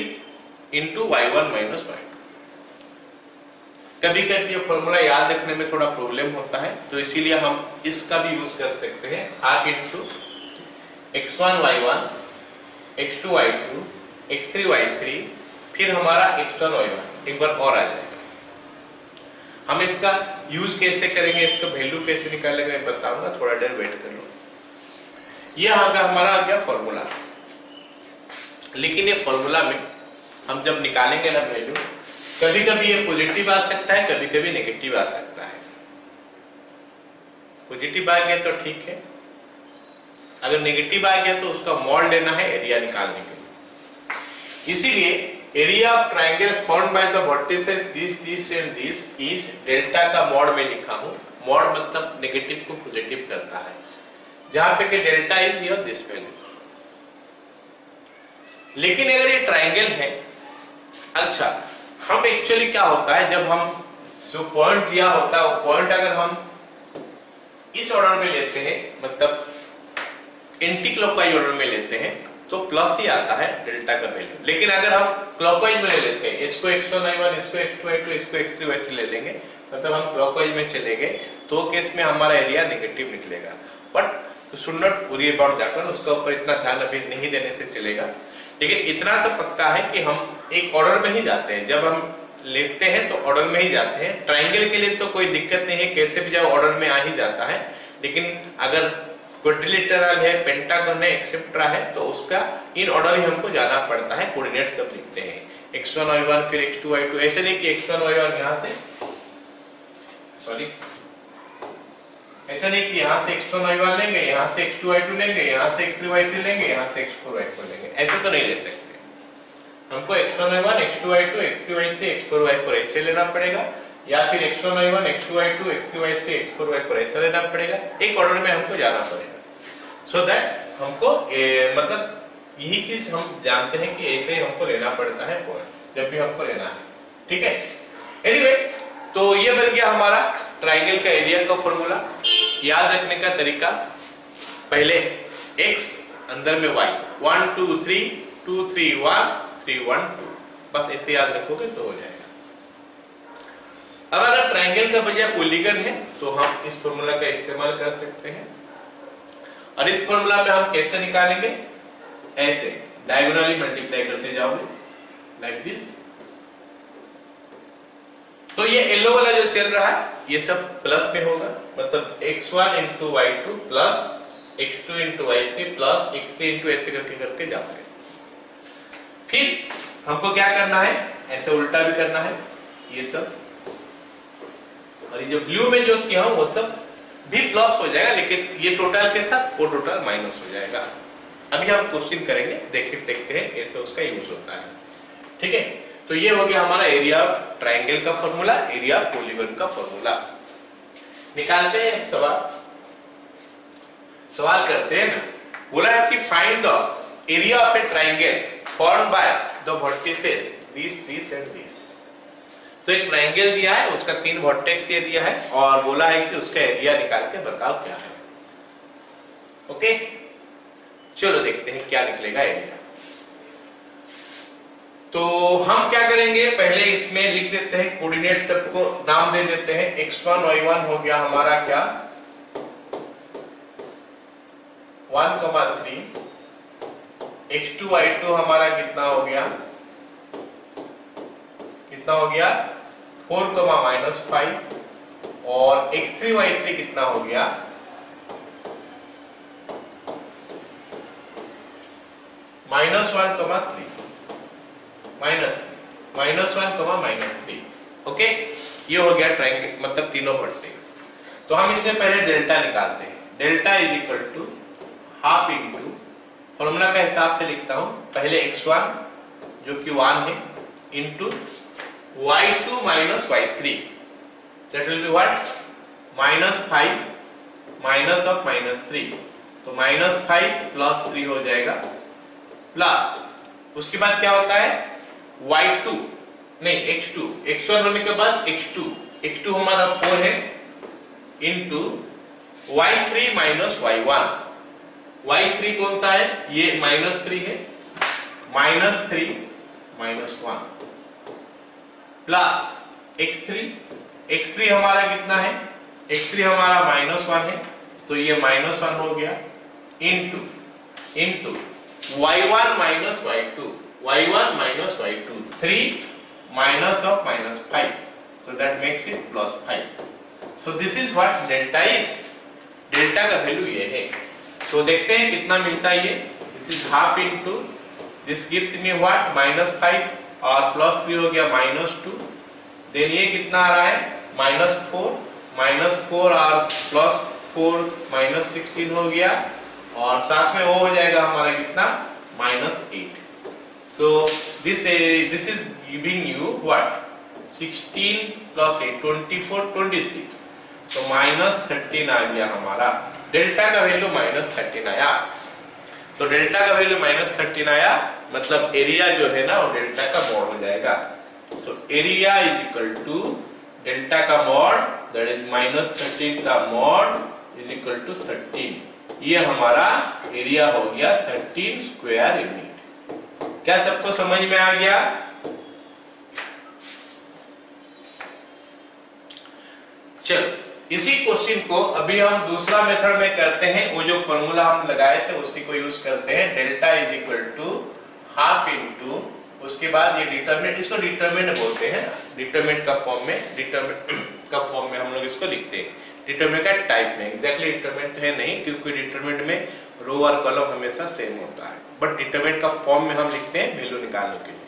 into y1 minus y2। कभी कभी ये फॉर्मूला याद रखने में थोड़ा प्रॉब्लम होता है, तो इसीलिए हम इसका भी यूज कर सकते हैं, half into x1 y1, x2 y2, x3 y3, फिर हमारा x1 y1 एक बार और आ जाएगा। हम इसका यूज कैसे करेंगे, इसका वैल्यू कैसे निकालेंगे मैं बताऊंगा, थोड़ा देर वेट कर लो। ये हमारा आ गया फॉर्मूला, लेकिन ये फॉर्मूला में हम जब निकालेंगे ना वैल्यू, कभी कभी ये पॉजिटिव आ सकता है, कभी कभी नेगेटिव आ सकता है। पॉजिटिव आ गया तो ठीक है, अगर नेगेटिव आ गया तो उसका मॉड लेना है एरिया निकालने के लिए। इसीलिए area of triangle formed by the vertices this and this is delta का मॉड में लिखा हूं। मॉड मतलब नेगेटिव को पॉजिटिव करता है, जहां पे कि delta is your this value. लेकिन अगर ये ट्रायंगल है, अच्छा हम एक्चुअली क्या होता है, जब हम जो पॉइंट दिया होता है वो पॉइंट अगर हम इस ऑर्डर में लेते हैं, मतलब एंटी क्लॉकवाइज ऑर्डर में लेते हैं, तो प्लस ही आता है डेल्टा का वैल्यू। लेकिन अगर हम क्लॉकवाइज में ले लेते हैं, इसको x1 y1, इसको x2 y2, इसको x3 y3 ले लेंगे, मतलब हम क्लॉकवाइज में चलेंगे, तो केस में हमारा एरिया नेगेटिव निकलेगा। But should not worry about that one, उसका ऊपर इतना ध्यान अभी नहीं देने से चलेगा। लेकिन इतना तो पक्का है कि हम एक ऑर्डर में ही जाते हैं, जब हम लेते हैं तो ऑर्डर में ही जाते हैं। ट्रायंगल के लिए तो कोई दिक्कत नहीं है, कैसे भी जाओ ऑर्डर में आ ही जाता है। लेकिन अगर क्वाड्रिलेटरल है, पेंटागन है, एक्सेट्रा है, तो उसका इन ऑर्डर ही हमको जाना पड़ता है कोऑर्डिनेट्स जब लिखते हैं। x1 y1 फिर x2 y2, ऐसे नहीं कि x1 y1 यहां से, सॉरी ऐसा नहीं कि यहां से x1 y1 लेंगे, यहां से x2 y2 लेंगे, यहां से x3 y3 लेंगे, यहां से x4 y4 लेंगे, ऐसे तो नहीं ले सकते। हमको x1 y1, x2 y2, x3 y3, x4 y4 ऐसे लेना पड़ेगा, या फिर x1 y1, x2 y2, x3 y3, x4 y4 ऐसा लेना पड़ेगा। एक ऑर्डर में हमको जाना पड़ेगा, सो दैट हमको मतलब यही चीज हम जानते हैं कि ऐसे ही हमको लेना पड़ता है पॉइंट जब भी हमको लेना है, ठीक है। एनीवे, तो ये बन गया हमारा ट्रायंगल का एरिया का फॉर्मूला। याद रखने का तरीका, पहले x अंदर में y, 1 2 3 2 3 1 3 1 2, बस ऐसे याद रखोगे तो हो जाएगा। अब अगर ट्रायंगल का बजाय पॉलीगन है तो हम इस फॉर्मूला का इस्तेमाल कर सकते हैं। और इस फॉर्मूला में हम कैसे निकालेंगे, ऐसे डायगोनली मल्टीप्लाई करते जाओगे लाइक दिस। तो ये येलो वाला जो चल रहा है ये सब प्लस में होगा, मतलब x1 into y2 plus x2 into y3 plus x3 into ऐसे करके करके जाओगे। फिर हमको क्या करना है, ऐसे उल्टा भी करना है ये सब, और ये जो ब्लू में जो किया हूं वो सब भी प्लस हो जाएगा, लेकिन ये टोटल के साथ वो टोटल माइनस हो जाएगा। अभी हम क्वेश्चन करेंगे, देखते हैं कैसे उसका यूज होता है। ठीक है, तो ये हो गया हमारा एरिया ऑफ ट्राइंगल का फॉर्मूला, एरिया ऑफ पॉलीगन का फॉर्मूला। निकालते हैं सवाल करते हैं ना। बोला है कि find the area of A triangle formed by the vertices this and this. तो एक ट्राइंगल दिया है, उसका 3 वर्टेक्स दे दिया है और बोला है कि उसका एरिया निकाल के बताओ क्या है। ओके, चलो देखते हैं क्या निकलेगा एरिया। तो हम क्या करेंगे, पहले इसमें लिख लेते हैं कोऑर्डिनेट, सबको नाम दे देते हैं। x1 y1 हो गया हमारा क्या 1,3, x2 y2 हमारा कितना हो गया 4,-5, और x3 y3 कितना हो गया -1,3। ओके, ये हो गया ट्रायंगल, मतलब तीनों वर्टेक्स। तो हम इसमें पहले डेल्टा निकालते हैं। Delta is equal to half into, formula का हिसाब से लिखता हूं, पहले x1 जो कि 1 है into y2 minus y3, that will be what -5 minus of -3, तो -5 प्लस 3 हो जाएगा, प्लस उसके बाद क्या होता है y2 नहीं x2, x1 होने के बाद x2 हमारा 4 है into y3 minus y1, y3 कौन सा है, ये -3 है, -3 -1 प्लस x3 हमारा कितना है, x3 हमारा -1 है, तो ये -1 हो गया into y1 minus y2, 3 minus of -5, so that makes it +5. So this is what delta is. Delta का वैल्यू ये है। तो देखते हैं कितना मिलता है ये। This is half into this gives me what -5 और +3 हो गया -2, देन ये कितना आ रहा है -4 और +4 -16 हो गया, और साथ में वो हो जाएगा हमारा कितना -8। So this is giving you what 16 plus 8 24 26, तो -13 आ गया हमारा। डेल्टा का वैल्यू -13 आया, तो डेल्टा का वैल्यू -13 आया, मतलब एरिया जो है ना वो डेल्टा का मॉड हो जाएगा। So area is equal to delta का मॉड, दैट इज -13 का मॉड इज इक्वल टू 13। ये हमारा एरिया हो गया 13 स्क्वायर यूनिट। क्या सबको समझ में आ गया? चलो इसी क्वेश्चन को अभी हम दूसरा मेथड में करते हैं। वो जो फॉर्मूला हम लगाए थे उसी को यूज करते हैं। Delta is equal to half into, उसके बाद ये डिटरमिनेंट, इसको डिटरमिनेंट बोलते हैं, डिटरमिनेंट का फॉर्म में हम लोग इसको लिखते हैं। डिटरमिनेंट का टाइप में एग्जैक्टली डिटरमिनेंट है नहीं, क्योंकि डिटरमिनेंट में रो और कॉलम हमेशा सेम होता है, बट डिटरमिनेंट का फॉर्म में हम लिखते हैं वैल्यू निकालने के लिए।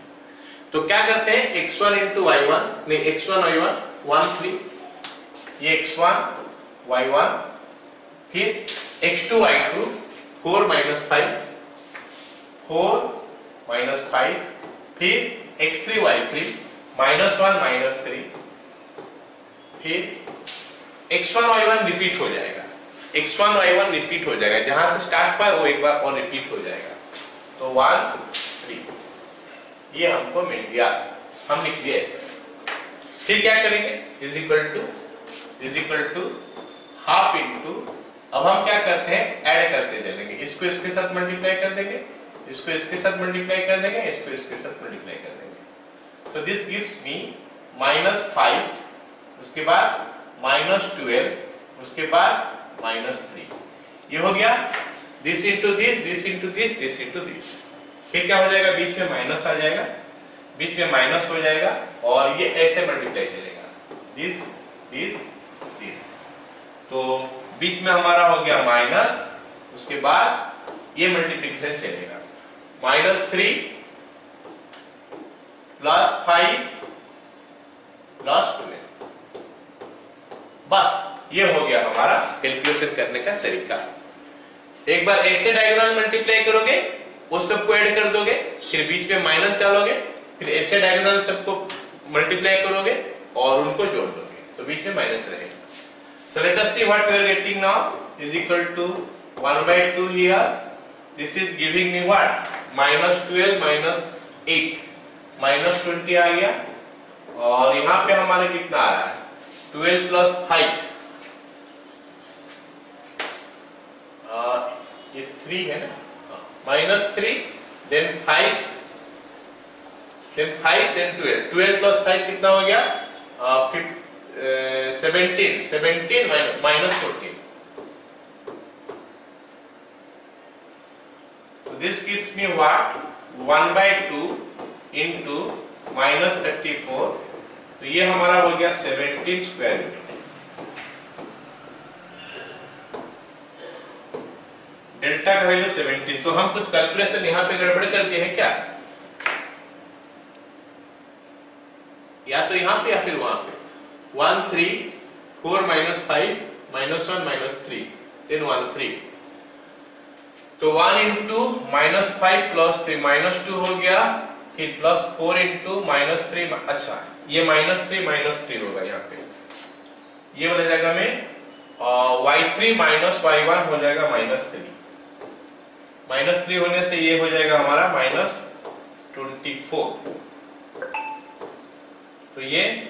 तो क्या करते हैं x1 इंटू y1, नहीं x1 y1 1 3, ये x1 y1, फिर x2 y2 4 5, फिर x3 y3 -1 -3, फिर x1 y1 रिपीट हो जाएगा, x1 y1 रिपीट हो जाएगा, जहां से स्टार्ट हुआ वो एक बार और रिपीट हो जाएगा, तो 1 3 ये हमको मिल गया, हम लिख दिया ऐसे। फिर क्या करेंगे is equal to half into, अब हम क्या करते हैं ऐड करते चलेंगे, इसको इसके साथ मल्टीप्लाई कर देंगे, इसको इसके साथ मल्टीप्लाई कर देंगे, इसको इसके साथ मल्टीप्लाई कर देंगे। सो दिस गिव्स मी -5, उसके बाद -12, उसके बाद -3, ये हो गया this into this, this into this, this into this. फिर क्या हो जाएगा, बीच में माइनस आ जाएगा, बीच में माइनस हो जाएगा, और ये ऐसे मल्टीप्लाई चलेगा, दिस दिस दिस, तो बीच में हमारा हो गया माइनस, उसके बाद ये मल्टीप्लिकेशन चलेगा, -3 + 5 + 12। बस ये हो गया हमारा कैलकुलेशन करने का तरीका। एक बार एक से डायगोनल मल्टीप्लाई करोगे, उस सबको ऐड कर दोगे, फिर बीच में माइनस डालोगे, फिर ऐसे डायगोनल सबको मल्टीप्लाई करोगे और उनको जोड़ दोगे, तो बीच में माइनस रहेगा। So let us see what we are getting now is equal to 1/2 here. This is giving me what? -12 - 8 -20 आ गया, और यहाँ पे हमारे कितना आ रहा है 12 + 5, ये 3 है ना, -3 then 5 then 5 then 12, 12 + 5 कितना हो गया 17 -14। So this gives me what 1/2 into -34, तो ये हमारा हो गया 17 स्क्वायर मीटर। डेल्टा का वैल्यू 17। तो हम कुछ कैलकुलेशन यहाँ पे गड़बड़ कर दिए हैं क्या, या तो यहाँ पे या फिर वहां पे 1 3 4 - 5 -1 -3 then 1 3, तो 1 into -5 + 3 -2 हो गया, फिर +4 into -3, अच्छा ये -3 होगा यहाँ पे, ये हो जाएगा में y3 - y1 हो जाएगा -3, -3 होने से ये हो जाएगा हमारा -24, तो ये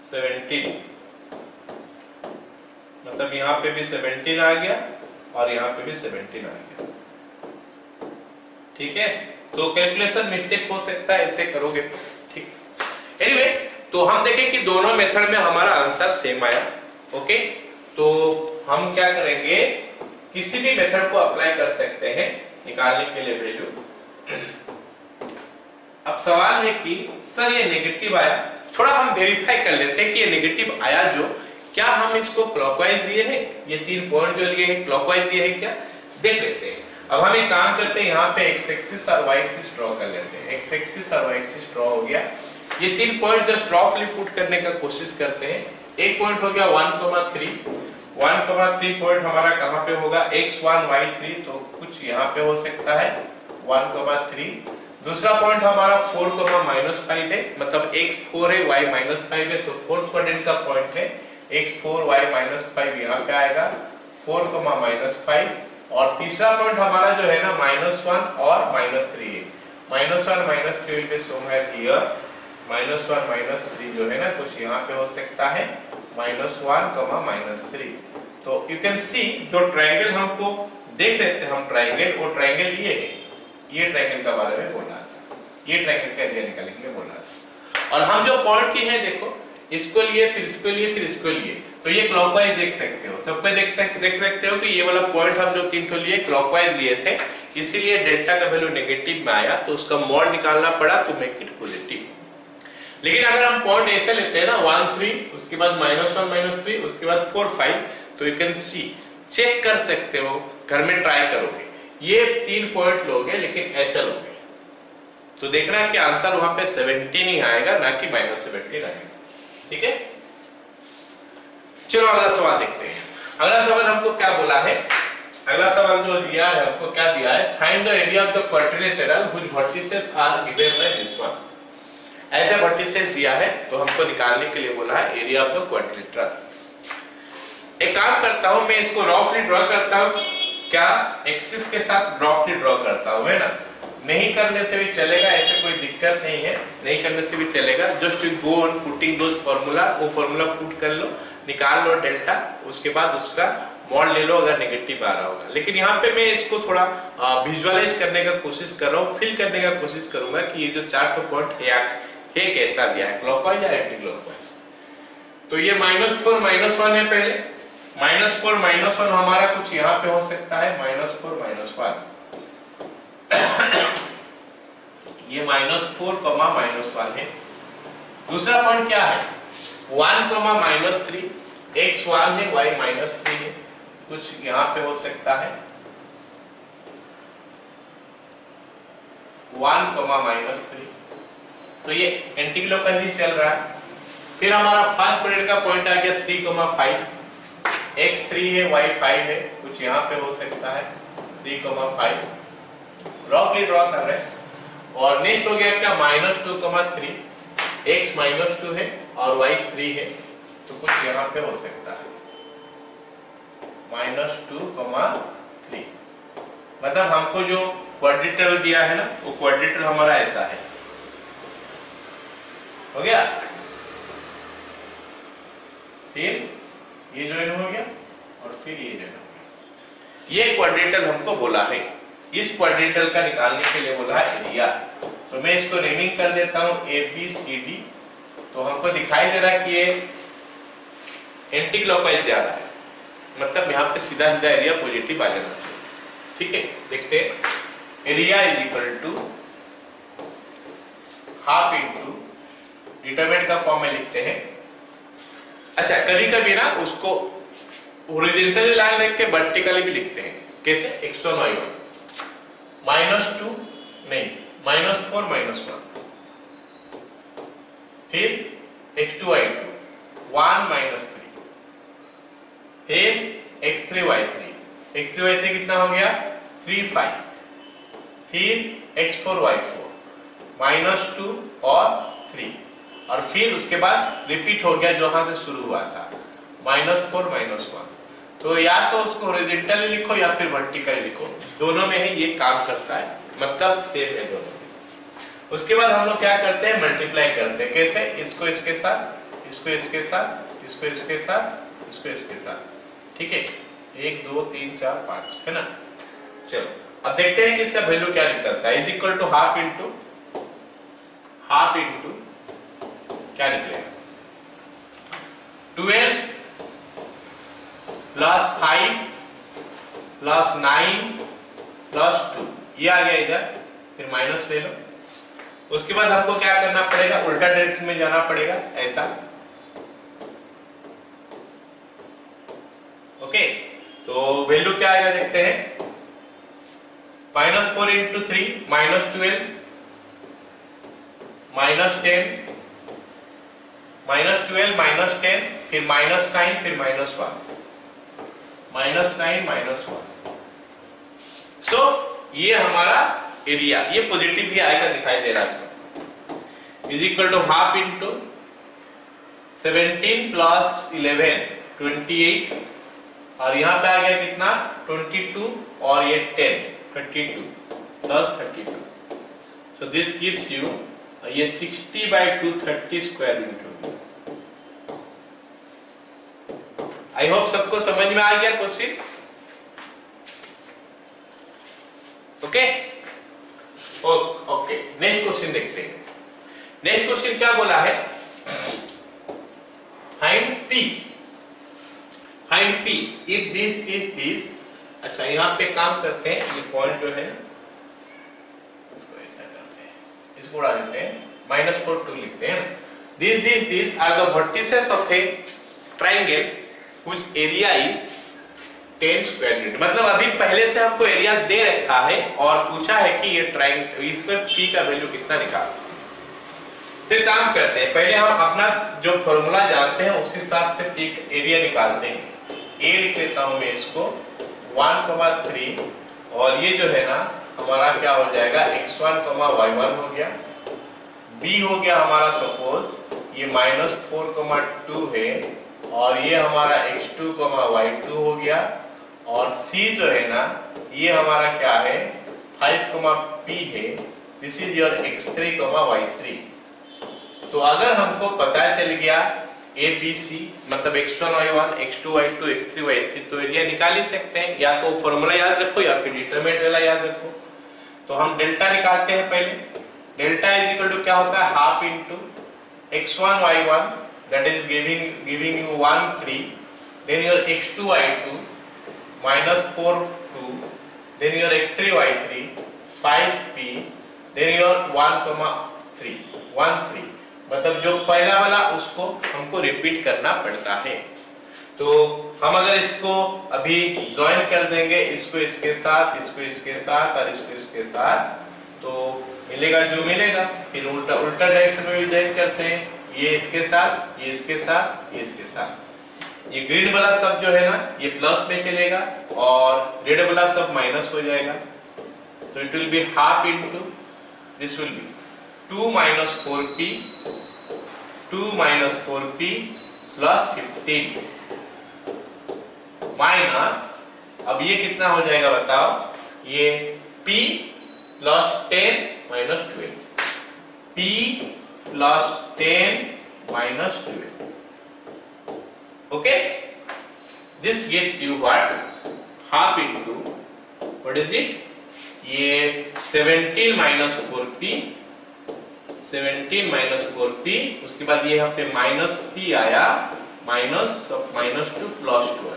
17, मतलब यहाँ पे भी 17 आ गया और यहाँ पे भी 17 आ गया। ठीक है, तो कैलकुलेशन मिस्टेक हो सकता है, इससे करोगे ठीक। एनीवे, तो हम देखें कि दोनों मेथड में हमारा आंसर सेम आया। ओके, तो हम क्या करेंगे, किसी भी मेथड को अप्लाई कर सकते हैं निकालने के लिए वैल्यू। अब सवाल है कि सर ये नेगेटिव आया, थोड़ा हम वेरीफाई कर लेते हैं कि ये नेगेटिव आया जो, क्या हम इसको क्लॉकवाइज लिए हैं, ये 3 पॉइंट जो लिए हैं क्लॉकवाइज लिए हैं क्या, देख लेते हैं। अब हम एक काम करते हैं, यहाँ पे एक्स एक्सिस और वाई एक्सिस ड्रॉ कर लेते हैं। एक्स एक्सिस और वाई एक्सिस ड्रॉ हो गया, ये 3 पॉइंट जस्ट रफली पुट करने का कोशिश करते हैं। एक पॉइंट हो गया 1,3 पॉइंट हमारा कहाँ पे होगा x1 y3, तो कुछ यहाँ पे हो सकता है 1,3। दूसरा पॉइंट हमारा 4, -5 है, मतलब x4 है y -5 है, तो फोर्थ क्वाड्रेंट का पॉइंट है x4 y -5 यहाँ पे आएगा 4, -5। और तीसरा पॉइंट हमारा जो है ना -1 और -3 है, -1 -3 विल बी समवेयर हियर, -1 -3 जो है ना कुछ यहाँ पे हो सकता है -1, -3। तो यू कैन सी जो ट्रायंगल हमको देख लेते हैं हम, ट्रायंगल, वो ट्रायंगल ये है, ये ट्रायंगल का बारे में बोल रहा था, ये ट्रायंगल का एरिया निकालने के लिए बोल रहा था। और हम जो पॉइंट की है देखो, इसको लिए फिर इसको लिए फिर इसको लिए, तो ये क्लॉकवाइज देख सकते हो, सब पे देख सकते हो कि ये वाला पॉइंट हम जो 3 को लिए क्लॉकवाइज लिए थे, इसीलिए डेल्टा का वैल्यू नेगेटिव में आया, तो उसका मॉड निकालना पड़ा टू मेक इट पॉजिटिव। लेकिन अगर हम पॉइंट ऐसे लेते हैं ना 1 3, उसके बाद -1 -3, उसके बाद 4 5, तो यू कैन सी, चेक कर सकते हो, घर में ट्राई करोगे, ये 3 पॉइंट लोगे लेकिन ऐसे लोगे, तो देखना कि आंसर वहां पे 17 ही आएगा, ना कि -17 आएगा। ठीक है, चलो अगला सवाल देखते हैं। अगला सवाल हमको क्या बोला है, अगला सवाल जो दिया है हमको क्या दिया है, find the area of the quadrilateral which vertices are given by this one. ऐसे वर्टिसेस दिया है, तो हमको निकालने के लिए बोला है एरिया ऑफ द क्वाड्रिलेटरल। एक काम करता हूं, मैं इसको रफली ड्रॉ करता हूं, क्या एक्सिस के साथ रफली ड्रॉ करता हूं, है ना, नहीं करने से भी चलेगा, ऐसे कोई दिक्कत नहीं है, नहीं करने से भी चलेगा। Just you go on putting those formula, वो फार्मूला पुट कर लो, निकाल लो डेल्टा, उसके बाद उसका मॉड ले लो अगर नेगेटिव आ रहा होगा। लेकिन यहाँ पे मैं इसको थोड़ा विजुअलाइज करने का कोशिश कर रहा हूँ, फील करने का कोशिश करूंगा कि ये जो 4 पॉइंट है कैसा दिया है, क्लॉकवाइज या एंटी क्लॉकवाइज। तो ये -4 -1 है, पहले -4 -1 हमारा कुछ यहाँ पे हो सकता है -4 -1, ये -4, -1 है। दूसरा पॉइंट क्या है 1, -3, x1 है y -3 है। कुछ यहाँ पे हो सकता है 1, -3। तो ये एंटीक्लॉकवाइज ही चल रहा है। फिर हमारा फर्स्ट पीरियड का पॉइंट आ गया 3, 5, x 3 है y 5 है, कुछ यहाँ पे हो सकता है 3, 5, रफली ड्रॉ कर रहे हैं। और नेक्स्ट हो गया क्या -2, 3, x -2 है और y 3 है, तो कुछ यहाँ पे हो सकता है -2, 3। मतलब हमको जो क्वाड्रिलेटरल दिया है ना, वो क्वाड्रिलेटरल हमारा ऐसा है। हो गया? फिर ये ज्वाइन हो गया और फिर ये ज्वाइन हो गया। ये क्वाड्रिलेटरल हमको बोला है। इस क्वाड्रिलेटरल का निकालने के लिए बोला है एरिया। तो मैं इसको नेमिंग कर देता हूं ABCD। तो हमको दिखाई दे रहा है कि ये एंटीक्लॉकवाइज जा रहा है, मतलब यहाँ पे सीधा सीधा एरिया पॉजिटिव आ जाना चाहिए। ठीक है, देखते हैं। Area is equal to half into determinant का फॉर्म में लिखते हैं। अच्छा, कभी कभी ना उसको हॉरिजॉन्टल लाइन रख के वर्टिकली भी लिखते हैं। कैसे? x1 y1 -2 नहीं -4 -1, फिर x2 y2 1 -3, फिर x3 y3, x3 y3 कितना हो गया 3 5, फिर x4 y4 -2 और 3, और फिर उसके बाद रिपीट हो गया जो यहां से शुरू हुआ था -4 -1। तो या तो उसको हॉरिजॉन्टली लिखो या फिर वर्टिकली लिखो, दोनों में ही ये काम करता है, मतलब सेम है दोनों में। उसके बाद हम लोग क्या करते हैं, मल्टीप्लाई करते हैं। कैसे? इसको इसके साथ, इसको इसके साथ, इसको इसके साथ, इसको इसके साथ। ठीक है, 1 2 3 4 5 है ना। चलो अब देखते हैं कि इसका वैल्यू क्या निकलता है। Is equal to half into क्या निकलेगा 12 प्लस 5 प्लस 9 प्लस 2, ये आ गया इधर, फिर माइनस ले लो। उसके बाद हमको क्या करना पड़ेगा, उल्टा डायरेक्शन में जाना पड़ेगा, ऐसा। ओके, तो वैल्यू क्या आएगा देखते हैं। -4 इंटू 3 -12 -10 -12 -10, फिर -9, फिर -1, -9 -1। सो ये हमारा एरिया, ये पॉजिटिव भी आएगा, दिखाई दे रहा है। Is equal to half into 17 plus 11 28, और यहाँ पे आ गया कितना 22, और ये 10 32 plus 32। So this gives you ये 60/2 30 स्क्वायर मीटर। आई होप सबको समझ में आ गया question. Okay okay, next question देखते हैं। नेक्स्ट क्वेश्चन क्या बोला है, फाइंड P इफ दिस। अच्छा, यहाँ पे काम करते हैं, ये पॉइंट जो है इसको ऐसा करते हैं, इसको उड़ा देते हैं, -4 2 लिखते हैं। These are the vertices of a triangle whose area is 10 square metre. मतलब अभी पहले से हमको एरिया दे रखा है और पूछा है कि ये ट्रायंगल, इसमें P का वैल्यू कितना निकालना है। तो काम करते हैं, पहले हम अपना जो फॉर्मूला जानते हैं उस हिसाब से P का एरिया निकालते हैं। A लिख लेता हूं मैं इसको 1, 3, और ये जो है ना हमारा क्या हो जाएगा x1, y1 हो गया। B हो गया हमारा सपोज ये -4, 2 है, और ये हमारा x2, y2 हो गया। और C जो है ना ये हमारा क्या है 5, P है। This is your x3, y3। तो अगर हमको पता चल गया ABC, मतलब x1, y1, x2, y2, x3, y3, तो एरिया निकाल ही सकते हैं। या तो फॉर्मूला याद रखो या फिर डिटरमिनेंट वाला याद रखो। तो हम डेल्टा निकालते हैं पहले। डेल्टा इज इक्वल टू क्या होता है, half into x1, y1, that is giving you 1 3, then your x2, y2 -4 2, then your x3, y3 5 p, then your 1, 3 1 3। मतलब जो पहला वाला उसको हमको रिपीट करना पड़ता है। तो हम अगर इसको अभी ज्वाइन कर देंगे, इसको इसके साथ, इसको इसके साथ और इसको इसके साथ, तो मिलेगा जो मिलेगा। फिर उल्टा उल्टा डायरेक्शन में भी ज्वाइन करते हैं, ये इसके साथ, ये इसके साथ, ये इसके साथ। ये ग्रीन वाला सब जो है ना ये प्लस में चलेगा और रेड वाला सब माइनस हो जाएगा। तो it will be half into this will be 2 minus 4p, 2 minus 4p plus 15 minus, अब ये कितना हो जाएगा बताओ, ये p plus 10 minus 12, p plus 10 minus 12, okay? This gives you what? Half into, what is it? ये 17 minus 4p, 17 minus 4p, उसके बाद ये यहाँ पे माइनस p आया, minus -2 plus 2,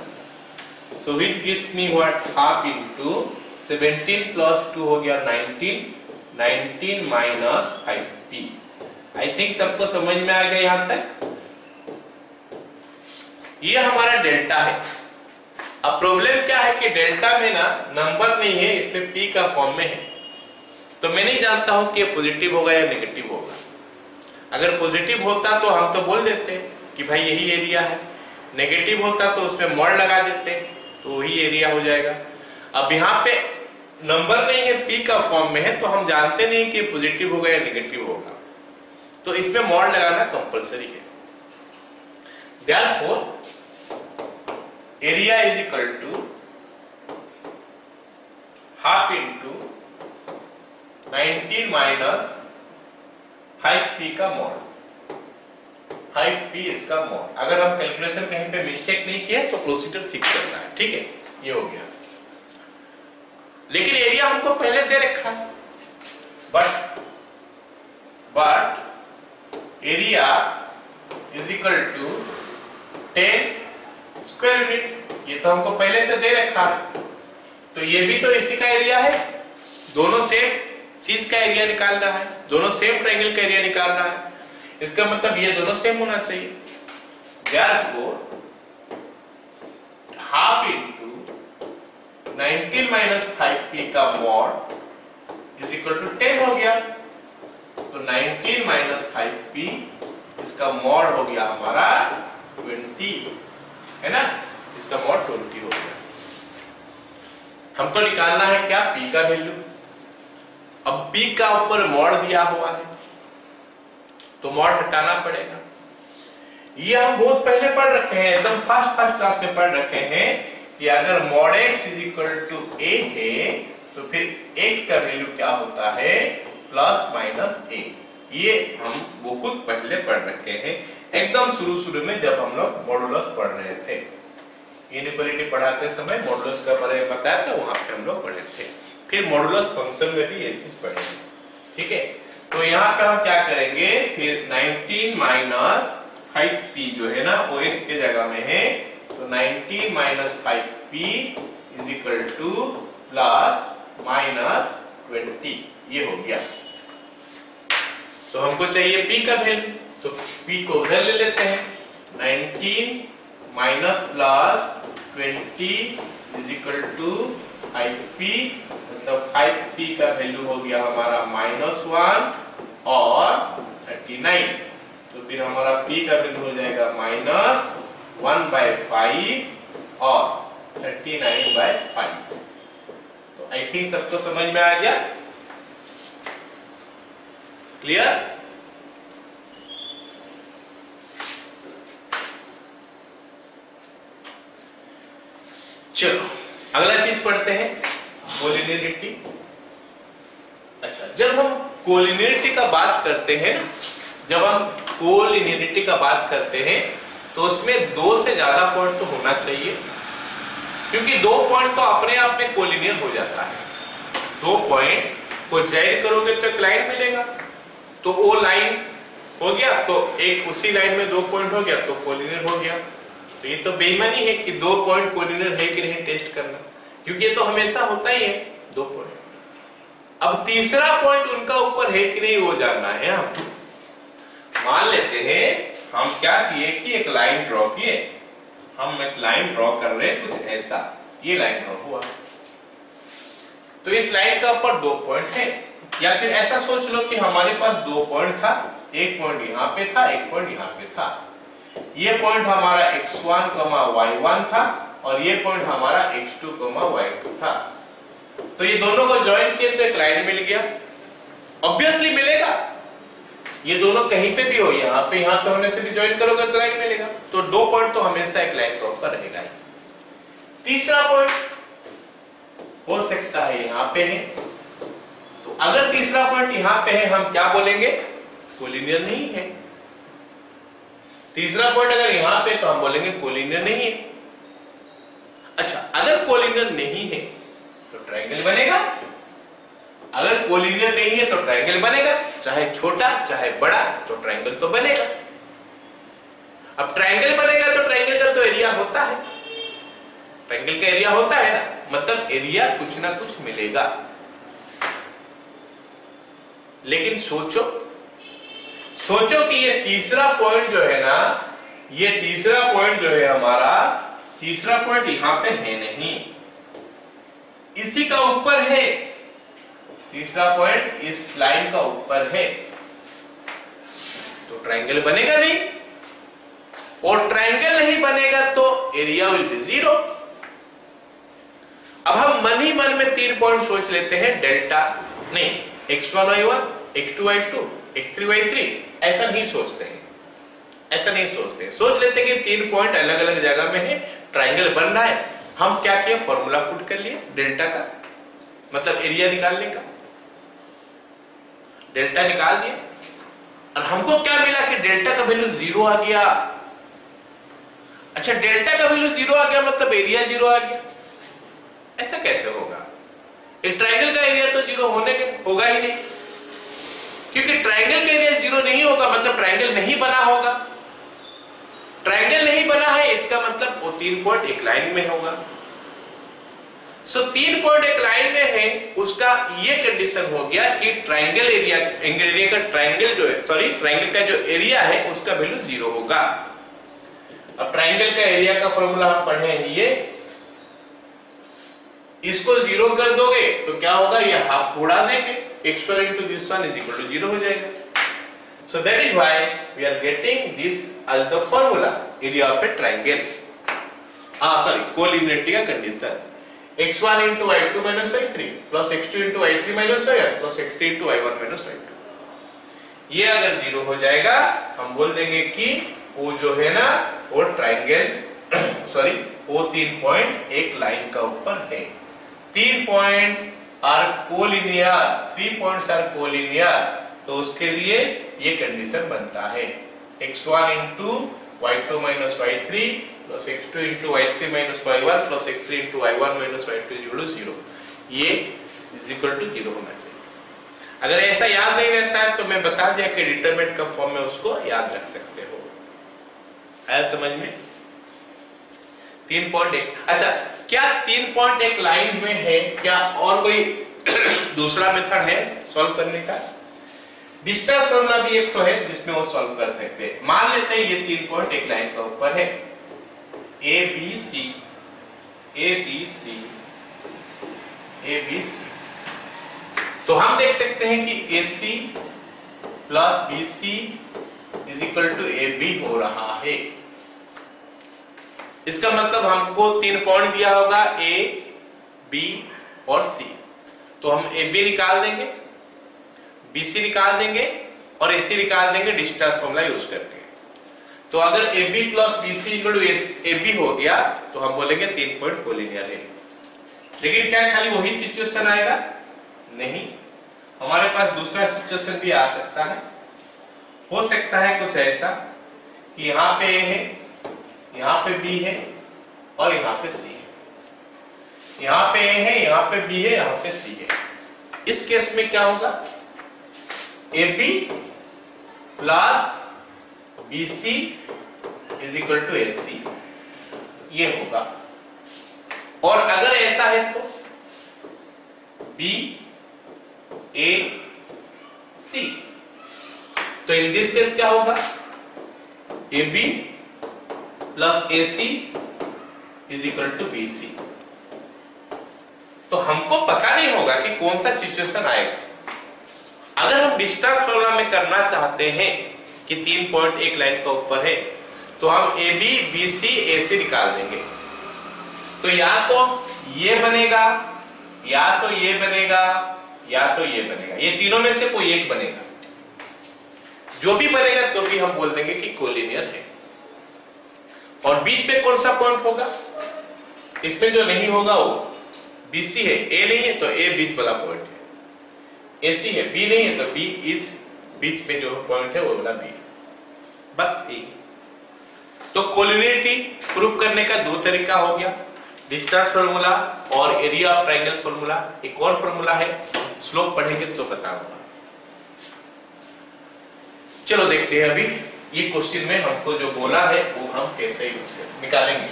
so which gives me what? Half into 17 plus 2 हो गया 19, 19 minus 5p। I think सबको समझ में आ गया यहाँ तक? ये हमारा डेल्टा है। अब प्रॉब्लम क्या है कि डेल्टा में ना नंबर नहीं है, इसमें p का फॉर्म में है, तो मैं नहीं जानता हूं कि ये पॉजिटिव होगा या नेगेटिव होगा। अगर पॉजिटिव होता तो हम तो बोल देते कि भाई यही एरिया है, नेगेटिव होता तो उसमें मॉड लगा देते तो वही एरिया हो जाएगा। अब यहाँ पे नंबर नहीं है, p का फॉर्म में है, तो हम जानते नहीं कि पॉजिटिव होगा या नेगेटिव होगा, तो इसमें मॉड लगाना कंपलसरी है। Therefore area is equal to half into 19 minus 5p का मॉड, 5p इसका मॉड। अगर हम कैलकुलेशन कहीं पे मिस्टेक नहीं किए तो प्रोसीजर ठीक करना है, ठीक है? ये हो गया। लेकिन एरिया हमको पहले दे रखा है, but area is equal to 10 square unit, ये तो हमको पहले से दे रखा है, तो ये भी तो इसी का एरिया है। दोनों सेम चीज का एरिया निकाल रहा है, दोनों सेम ट्रायंगल का एरिया निकाल रहा है, इसका मतलब ये दोनों सेम होना चाहिए। Therefore half into 19 minus 5p का मॉड इज इक्वल टू 10 हो गया, तो 19 माइनस 5p इसका मॉड हो गया हमारा 20, है ना? इसका मॉड 20 हो गया। हमको निकालना है क्या? p का वैल्यू। अब p का ऊपर मॉड दिया हुआ है तो मॉड हटाना पड़ेगा। ये हम बहुत पहले पढ़ रखे हैं, एकदम फर्स्ट क्लास में पढ़ रखे हैं कि अगर mod x is equal to a है तो फिर x का वैल्यू क्या होता है? Plus minus a। ये हम बहुत पहले पढ़ रखे हैं, एकदम शुरू में जब हम लोग मॉडुलस पढ़ रहे थे, इनइक्वालिटी पढ़ाते समय मॉडुलस का बारे में बताया था, वहां पे हम लोग पढ़े थे। फिर मॉडुलस फंक्शन में भी ये चीज पढ़ेंगे, ठीक है? तो यहाँ पे हम क्या करेंगे, फिर 19 माइनस 5p जो है ना वो x के जगह में है, तो 19 minus 5p is equal two plus minus 20, ये हो गया। तो हमको चाहिए p का वैल्यू, तो p को उधर ले लेते हैं, 19 minus plus 20 is equal to 5p, मतलब 5p का वैल्यू हो गया हमारा -1 और 39, तो फिर हमारा p का वैल्यू हो जाएगा -1/5 और 39/5। तो आई थिंक सबको समझ में आ गया, क्लियर? चलो अगला चीज पढ़ते हैं, कोलिनियरिटी। अच्छा, जब हम कोलिनियरिटी का बात करते हैं, जब हम कोलिनियरिटी का बात करते हैं तो उसमें दो से ज्यादा पॉइंट तो होना चाहिए, क्योंकि दो पॉइंट तो अपने आप में कोलिनियर हो जाता है। दो पॉइंट को ज्वाइन करोगे तो एक लाइन मिलेगा, तो वो लाइन हो गया, तो एक उसी लाइन में दो पॉइंट हो गया तो कोलिनियर हो गया। तो ये तो बेईमानी है कि दो पॉइंट कोलिनियर है कि नहीं टेस्ट करना, क्योंकि ये तो हमेशा होता ही है दो पॉइंट। अब तीसरा पॉइंट उनका ऊपर है कि नहीं वो जानना है। हम मान लेते हैं हम क्या किए कि एक लाइन ड्रॉ किए, हम एक लाइन ड्रॉ कर रहे हैं कुछ ऐसा, ये लाइन ड्रॉ हुआ, तो इस लाइन का ऊपर 2 पॉइंट है, या फिर ऐसा सोच लो कि हमारे पास 2 पॉइंट था, एक पॉइंट यहाँ पे था, एक पॉइंट यहाँ पे था। ये पॉइंट हमारा x1, y1 था और ये पॉइंट हमारा x2, y2 था। तो ये दोनों को ज्वाइन किए तो एक लाइन मिल गया, ऑब्वियसली मिलेगा, ये दोनों कहीं पे भी हो, यहाँ पे यहाँ पे होने से भी ज्वाइन करोगे तो लाइन मिलेगा। तो 2 पॉइंट तो हमेशा एक लाइन के ऊपर रहेगा ही। तीसरा पॉइंट हो सकता है यहाँ पे है, तो अगर तीसरा पॉइंट यहाँ पे है हम क्या बोलेंगे, कोलिनियर नहीं है। तीसरा पॉइंट अगर यहाँ पे तो हम बोलेंगे कोलिनियर नहीं है। अच्छा, अगर कोलिनियर नहीं है तो ट्रायंगल बनेगा, अगर कोलिनियर नहीं है तो ट्रायंगल बनेगा, चाहे छोटा चाहे बड़ा तो ट्रायंगल तो बनेगा। अब ट्रायंगल बनेगा तो ट्रायंगल का तो एरिया होता है, ट्रायंगल का एरिया होता है ना, मतलब एरिया कुछ ना कुछ मिलेगा। लेकिन सोचो कि ये तीसरा पॉइंट जो है ना, ये तीसरा पॉइंट जो है हमारा, तीसरा पॉइंट यहां पे है नहीं, इसी का ऊपर है, तीसरा पॉइंट इस लाइन का ऊपर है, तो ट्रायंगल बनेगा नहीं, और ट्रायंगल नहीं बनेगा तो एरिया विल बी 0। अब हम मन ही मन में 3 पॉइंट सोच लेते हैं, डेल्टा नहीं, x1 y1, x2 y2, x3 y3, ऐसा नहीं सोचते हैं, ऐसा नहीं सोचते हैं। सोच लेते हैं कि 3 पॉइंट अलग अलग जगह में है, ट्रायंगल बन रहा है। हम क्या किया, फॉर्मूला पुट कर लिया डेल्टा का, मतलब एरिया निकालने का, डेल्टा निकाल दिया और हमको क्या मिला कि डेल्टा का वैल्यू 0 आ गया। अच्छा, डेल्टा का वैल्यू 0 आ गया मतलब एरिया 0 आ गया, ऐसा कैसे होगा? एक ट्रायंगल का एरिया तो 0 होगा ही नहीं, क्योंकि ट्रायंगल का एरिया 0 नहीं होगा मतलब ट्रायंगल नहीं बना होगा। ट्रायंगल नहीं बना है इसका मतलब वो 3 पॉइंट एक लाइन में होगा। सो 3 पॉइंट एक लाइन में है, उसका ये कंडीशन हो गया कि ट्रायंगल एरिया का ट्रायंगल जो है, सॉरी ट्रायंगल का जो एरिया है उसका वैल्यू 0 होगा। अब ट्रायंगल का एरिया का फॉर्मूला हम पढ़े हैं, ये इसको 0 कर दोगे तो क्या होगा, ये हाफ उड़ा देंगे, x1 into this one is equal to 0 हो जाएगा। So that is why we are getting this as the formula area of a triangle. Collinearity का condition, x1 into y2 minus y3 plus x2 into y3 minus y1 plus x3 into y1 minus y2। ये अगर 0 हो जाएगा हम बोल देंगे कि वो जो है ना वो ट्रायंगल वो 3 पॉइंट एक लाइन का ऊपर है। 3 point are collinear, 3 points are collinear, तो उसके लिए ये कंडीशन बनता है x1 into y2 minus y3 plus x2 into y3 minus y1 plus x3 into y1 minus y2 is equal to 0। ये is equal to 0 होना चाहिए। अगर ऐसा याद नहीं रहता है तो मैं बता दिया कि डिटरमिनेंट का फॉर्म में उसको याद रख सकते हो। आया समझ में? 3 पॉइंट एक, अच्छा क्या 3 पॉइंट एक लाइन में है, क्या और कोई दूसरा मेथड है सॉल्व करने का? डिस्टेंस फॉर्मूला भी एक तो है जिसमें वो सॉल्व कर सकते हैं। मान लेते हैं ये 3 पॉइंट एक लाइन का ऊपर है, A B C A B C A B C, तो हम देख सकते हैं कि A C plus B C is equal to A B हो रहा है। इसका मतलब हमको 3 पॉइंट दिया होगा ए बी और सी, तो हम ए बी निकाल देंगे, BC निकाल देंगे और AC निकाल देंगे डिस्टेंस फॉर्मूला यूज करके। तो अगर AB plus BC equal to AB हो गया तो हम बोलेंगे 3 पॉइंट कोलिनियर है। लेकिन क्या खाली वही सिचुएशन आएगा? नहीं, हमारे पास दूसरा सिचुएशन भी आ सकता है। हो सकता है कुछ ऐसा कि यहाँ पे A है, यहाँ पे B है और यहाँ पे C है। यहाँ पे A है, यहाँ पे B है, यहाँ पे C है। इस केस में क्या होगा? AB plus BC is equal to AC, ये होगा। और अगर ऐसा है तो B A C, तो इन दिस केस क्या होगा? AB plus AC is equal to BC। तो हमको पता नहीं होगा कि कौन सा सिचुएशन आएगा। अगर हम डिस्टेंस फॉर्मूला में करना चाहते हैं कि 3 पॉइंट एक लाइन का ऊपर है, तो हम AB BC AC निकाल देंगे। तो या तो ये बनेगा, या तो ये बनेगा, या तो ये बनेगा। ये तीनों में से कोई एक बनेगा। जो भी बनेगा तो भी हम बोल देंगे कि कोलिनियर है। और बीच में कौन सा पॉइंट होगा? इसमें जो नहीं होगा वो BC है, A नहीं है तो A बीच वाला पॉइंट है, AC है, B नहीं है तो B इस बीच में जो पॉइंट है वो वाला B। बस यही। तो कोलिनियरिटी प्रूव करने का दो तरीका हो गया, डिस्टेंस फार्मूला और एरिया ऑफ ट्रायंगल फार्मूला। एक और फार्मूला है, स्लोप पढ़ेंगे तो पता होगा। चलो देखते हैं अभी ये क्वेश्चन में हमको जो बोला है वो हम कैसे यूज निकालेंगे।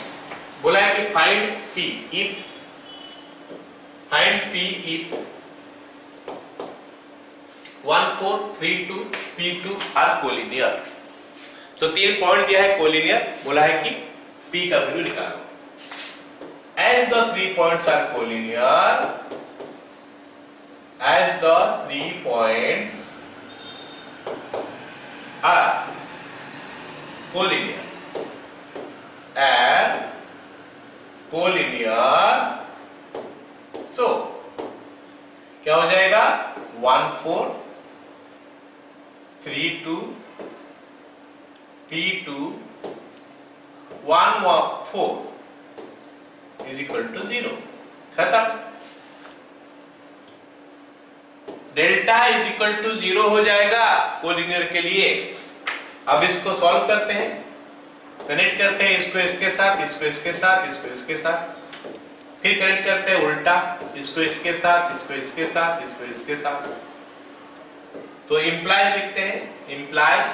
बोला है कि find P if P if 1 4 3 2 P2 are collinear. तो 3 पॉइंट दिया है कोलिनियर, बोला है कि P का वैल्यू निकालो। As the 3 points are collinear, as the 3 points are collinear, and collinear, so क्या हो जाएगा? 1 4 3 2 P2 1 4 is equal to 0। खत्म। डेल्टा इज इक्वल टू 0 हो जाएगा कोलिनियर के लिए। अब इसको सॉल्व करते हैं, कनेक्ट करते हैं इसको इसके साथ, इसको इसके साथ, इसको इसके साथ, फिर कनेक्ट करते हैं उल्टा, इसको इसके साथ, इसको इसके साथ, इसको इसके साथ। तो इंप्लाइज लिखते हैं। इंप्लाइज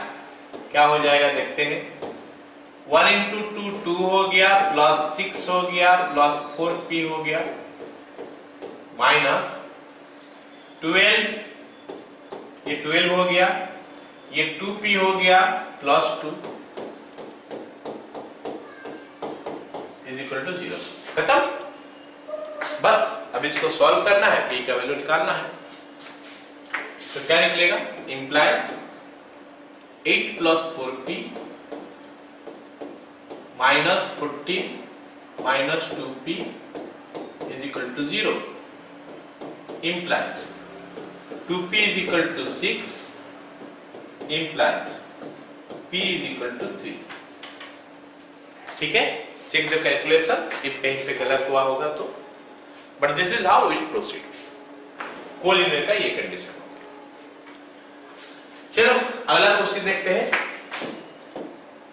क्या हो जाएगा देखते हैं। 1 into 2 2 हो गया, प्लस 6 हो गया, प्लस 4P हो गया, माइनस 12, ये 12 हो गया, ये 2P हो गया, प्लस 2 इज इक्वल टू 0। खत्म। बस अब इसको सॉल्व करना है, P का वैल्यू निकालना है। तो क्या निकलेगा? Implies 8 plus 4P minus 14 minus 2P is equal to 0। implies 2P is equal to 6 implies P is equal to 3। ठीक है, चेक द कैलकुलेशंस, इफ कहीं पे गलत हुआ होगा तो, but this is how will proceed. Collinear का ये कंडीशन हो गया। चलो अगला क्वेश्चन देखते हैं।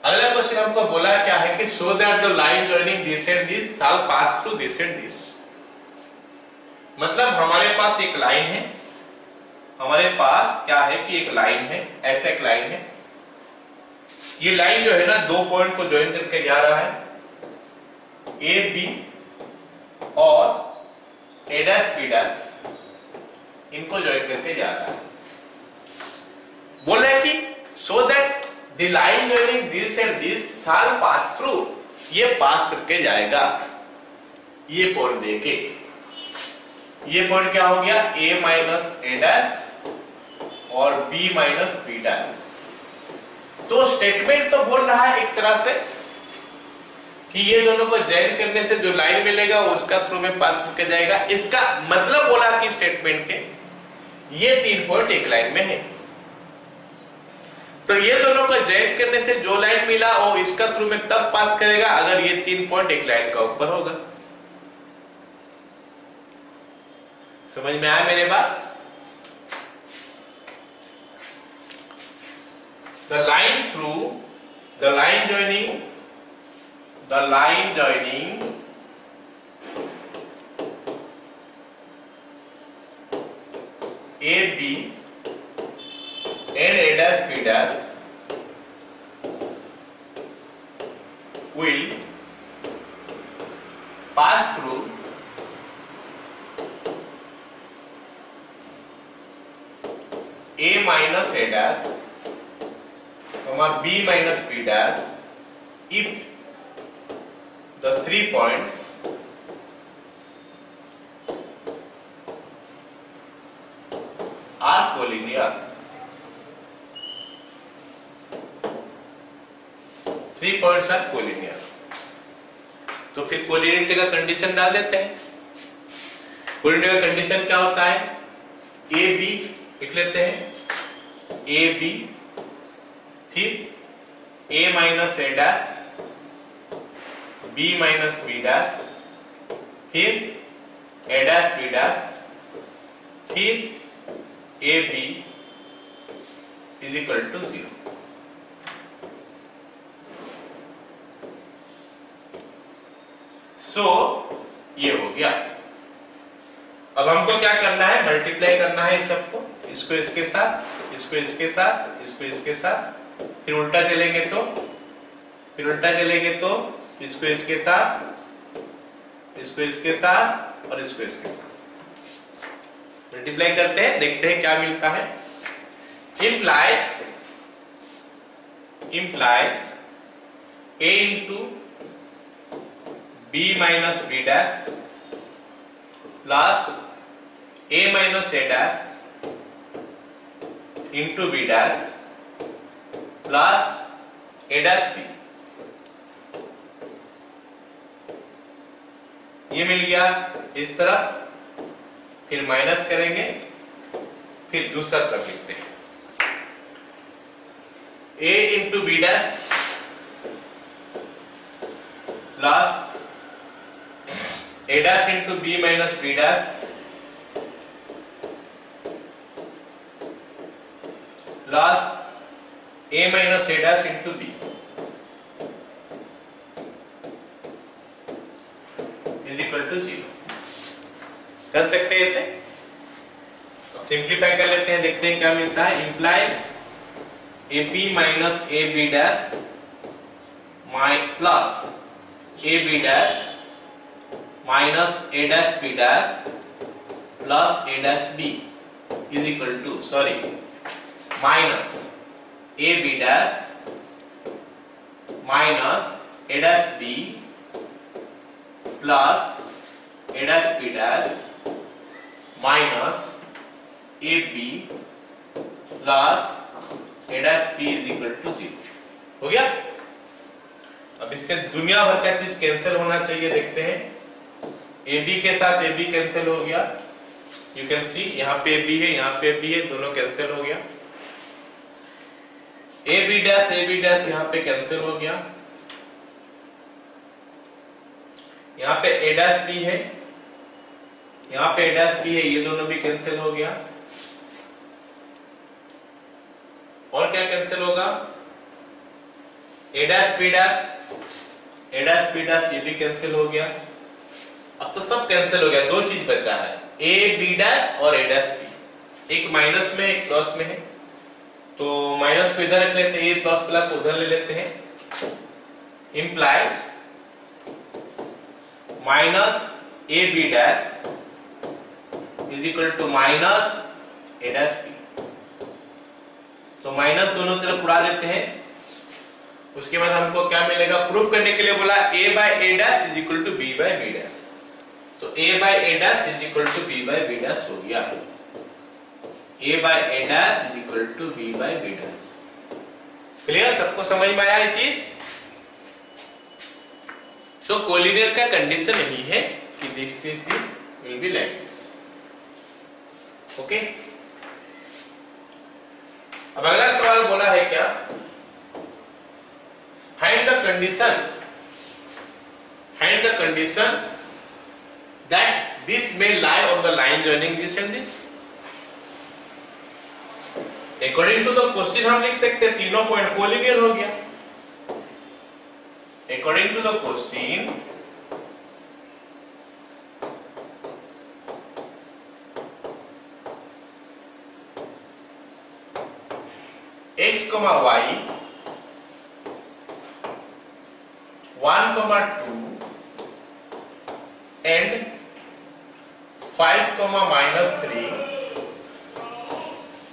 अगला क्वेश्चन हमको बोला क्या है कि so that the line joining this and this shell pass through this and this. मतलब हमारे पास एक लाइन है, हमारे पास क्या है कि एक लाइन है, ऐसा एक लाइन है। ये लाइन जो है ना दो पॉइंट को ज्वाइन करके जा रहा है, ए बी और ए डैश बी डैश, इनको ज्वाइन करके जा रहा है। बोल रहे कि so that the line joining this and this shell pass through, ये पास करके जाएगा ये पॉइंट देके। ये पॉइंट क्या हो गया? a माइनस ए डैश और b माइनस बी डैश। तो स्टेटमेंट तो बोल रहा है एक तरह से कि ये दोनों को जॉइन करने से जो लाइन मिलेगा वो उसका थ्रू में पास करके जाएगा। इसका मतलब बोला कि स्टेटमेंट के ये 3 पॉइंट एक लाइन में है, तो ये दोनों को जॉइन करने से जो लाइन मिला वो इसका थ्रू में तब पास करेगा अगर ये 3 पॉइंट एक लाइन का ऊपर होगा। समझ में आया मेरे बात? The line through, the line joining AB and A dash B dash will pass through A minus A dash, B minus B dash if the 3 points are collinear. 3 points are collinear. तो फिर collinearity का condition डाल देते हैं। Collinearity का condition क्या होता है? ए बी लिख लेते हैं, ए बी, फिर A minus A dash, B minus B dash, फिर ए डैश बी डैश, फिर A B is equal to 0। So ये हो गया। अब हमको क्या करना है? मल्टीप्लाई करना है इस सबको, इसको इसके साथ, इसको इसके साथ, इसको इसके साथ, फिर उल्टा चलेंगे तो, फिर उल्टा चलेंगे तो इसको इसके साथ, इसको इसके साथ और इसको इसके साथ मल्टीप्लाई करते हैं, देखते हैं क्या मिलता है। implies a into b minus b dash plus a minus a dash into b dash plus a dash b, ये मिल गया इस तरह। फिर माइनस करेंगे, फिर दूसरा तरफ लिखते हैं a into b dash plus a dash into b minus b dash plus a minus a dash into b is equal to 0। कर सकते हैं इसे। अब सिंप्लीफाई कर लेते हैं, देखते हैं क्या मिलता है। implies ab minus ab dash plus ab dash minus a dash b dash plus a dash b is equal to minus ab dash minus a dash b plus a dash b dash minus ab plus a dash b is equal to 0। हो गया। अब इसके दुनिया भर का चीज cancel होना चाहिए, देखते हैं। ab के साथ ab कैंसिल हो गया, यू कैन सी यहाँ पे ab है, यहाँ पे ab है, दोनों कैंसिल हो गया। ab डैश यहाँ पे कैंसिल हो गया, यहाँ पे a डैश b है, यहाँ पे a डैश b है, ये दोनों भी कैंसिल हो गया। और क्या कैंसिल होगा? a डैश b डैश ये भी कैंसिल हो गया। अब तो सब कैंसिल हो गया, दो चीज बचा है, a b डैश और a डैश b। एक माइनस में एक प्लस में है, तो माइनस को इधर रख लेते हैं, ये प्लस प्लस को उधर ले लेते हैं। implies minus a b dash is equal to minus a dash b। तो माइनस दोनों तरफ उड़ा देते हैं। उसके बाद हमको क्या मिलेगा? प्रूव करने के लिए बोला a by a dash is equal to b by b dash। तो a by a dash is equal to b by b dash हो गया। a by a dash is equal to b by b dash। Clear? सबको समझ में आया ये चीज? सो collinear का कंडीशन यही है कि this will be like this। Okay. अब अगला सवाल बोला है क्या? Find the condition that this may lie on the line joining this and this। According to the question हम लिख सकते हैं तीनों पॉइंट कोलिनियर हो गया। According to the question x, y 1, 2 and 5, -3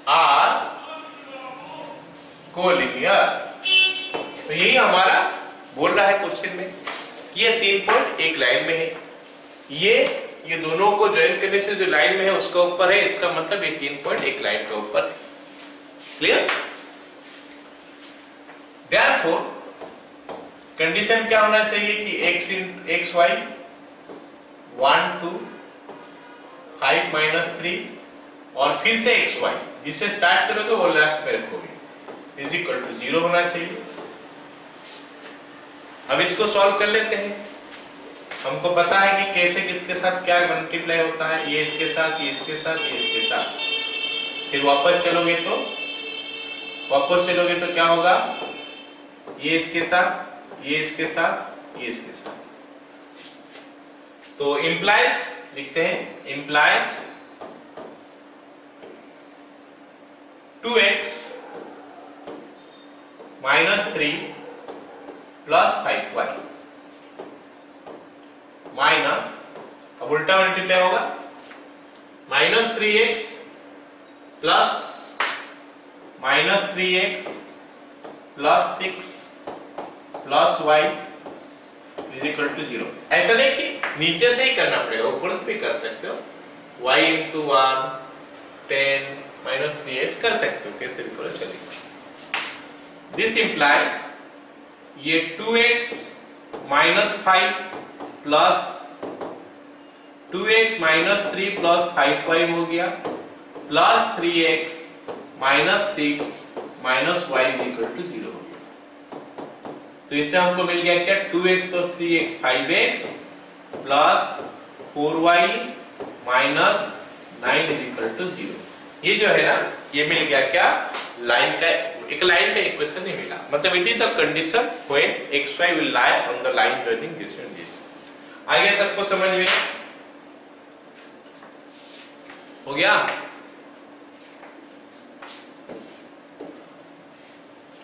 are collinear. तो यही हमारा बोल रहा है क्वेश्चन में ये 3 पॉइंट एक लाइन में है, ये दोनों को ज्वाइन करने से जो लाइन में है उसका ऊपर है, इसका मतलब ये 3 पॉइंट एक लाइन के ऊपर है। क्लियर? Therefore कंडीशन क्या होना चाहिए कि x y 1 2 5 -3 और फिर से x y जिससे स्टार्ट करोगे वो लास्ट में रखोगे इज इक्वल टू 0 होना चाहिए। अब इसको सॉल्व कर लेते हैं। हमको पता है कि कैसे किसके साथ क्या मल्टीप्लाई होता है, ये इसके साथ, ये इसके साथ, ये इसके साथ। फिर वापस चलोगे तो क्या होगा, ये इसके साथ, ये इसके साथ, ये इसके साथ। तो इंप्लाइज लिखते हैं, implies 2x -3 plus 5y minus, अब उल्टा मल्टीप्लाई होगा, -3x plus -3x plus 6 plus y is equal to 0। ऐसा नहीं कि नीचे से ही करना पड़ेगा, ऊपर से भी कर सकते हो, y इंटू 1 10 -3x कर सकते हो, कैसे भी करो चलेगा। दिस इंप्लाइज ये 2x -5 plus 2x -3 plus 5y हो गया, plus 3x -6 minus y is equal to 0 हो गया। तो इससे हमको मिल गया क्या, 2x plus 3x 5x plus 4y minus 9 is equal to 0। ये जो है ना, ये मिल गया क्या, लाइन का, एक लाइन का इक्वेशन नहीं मिला, मतलब it is the condition when xy will lie on the line joining this and this. आगे सबको समझ में हो गया?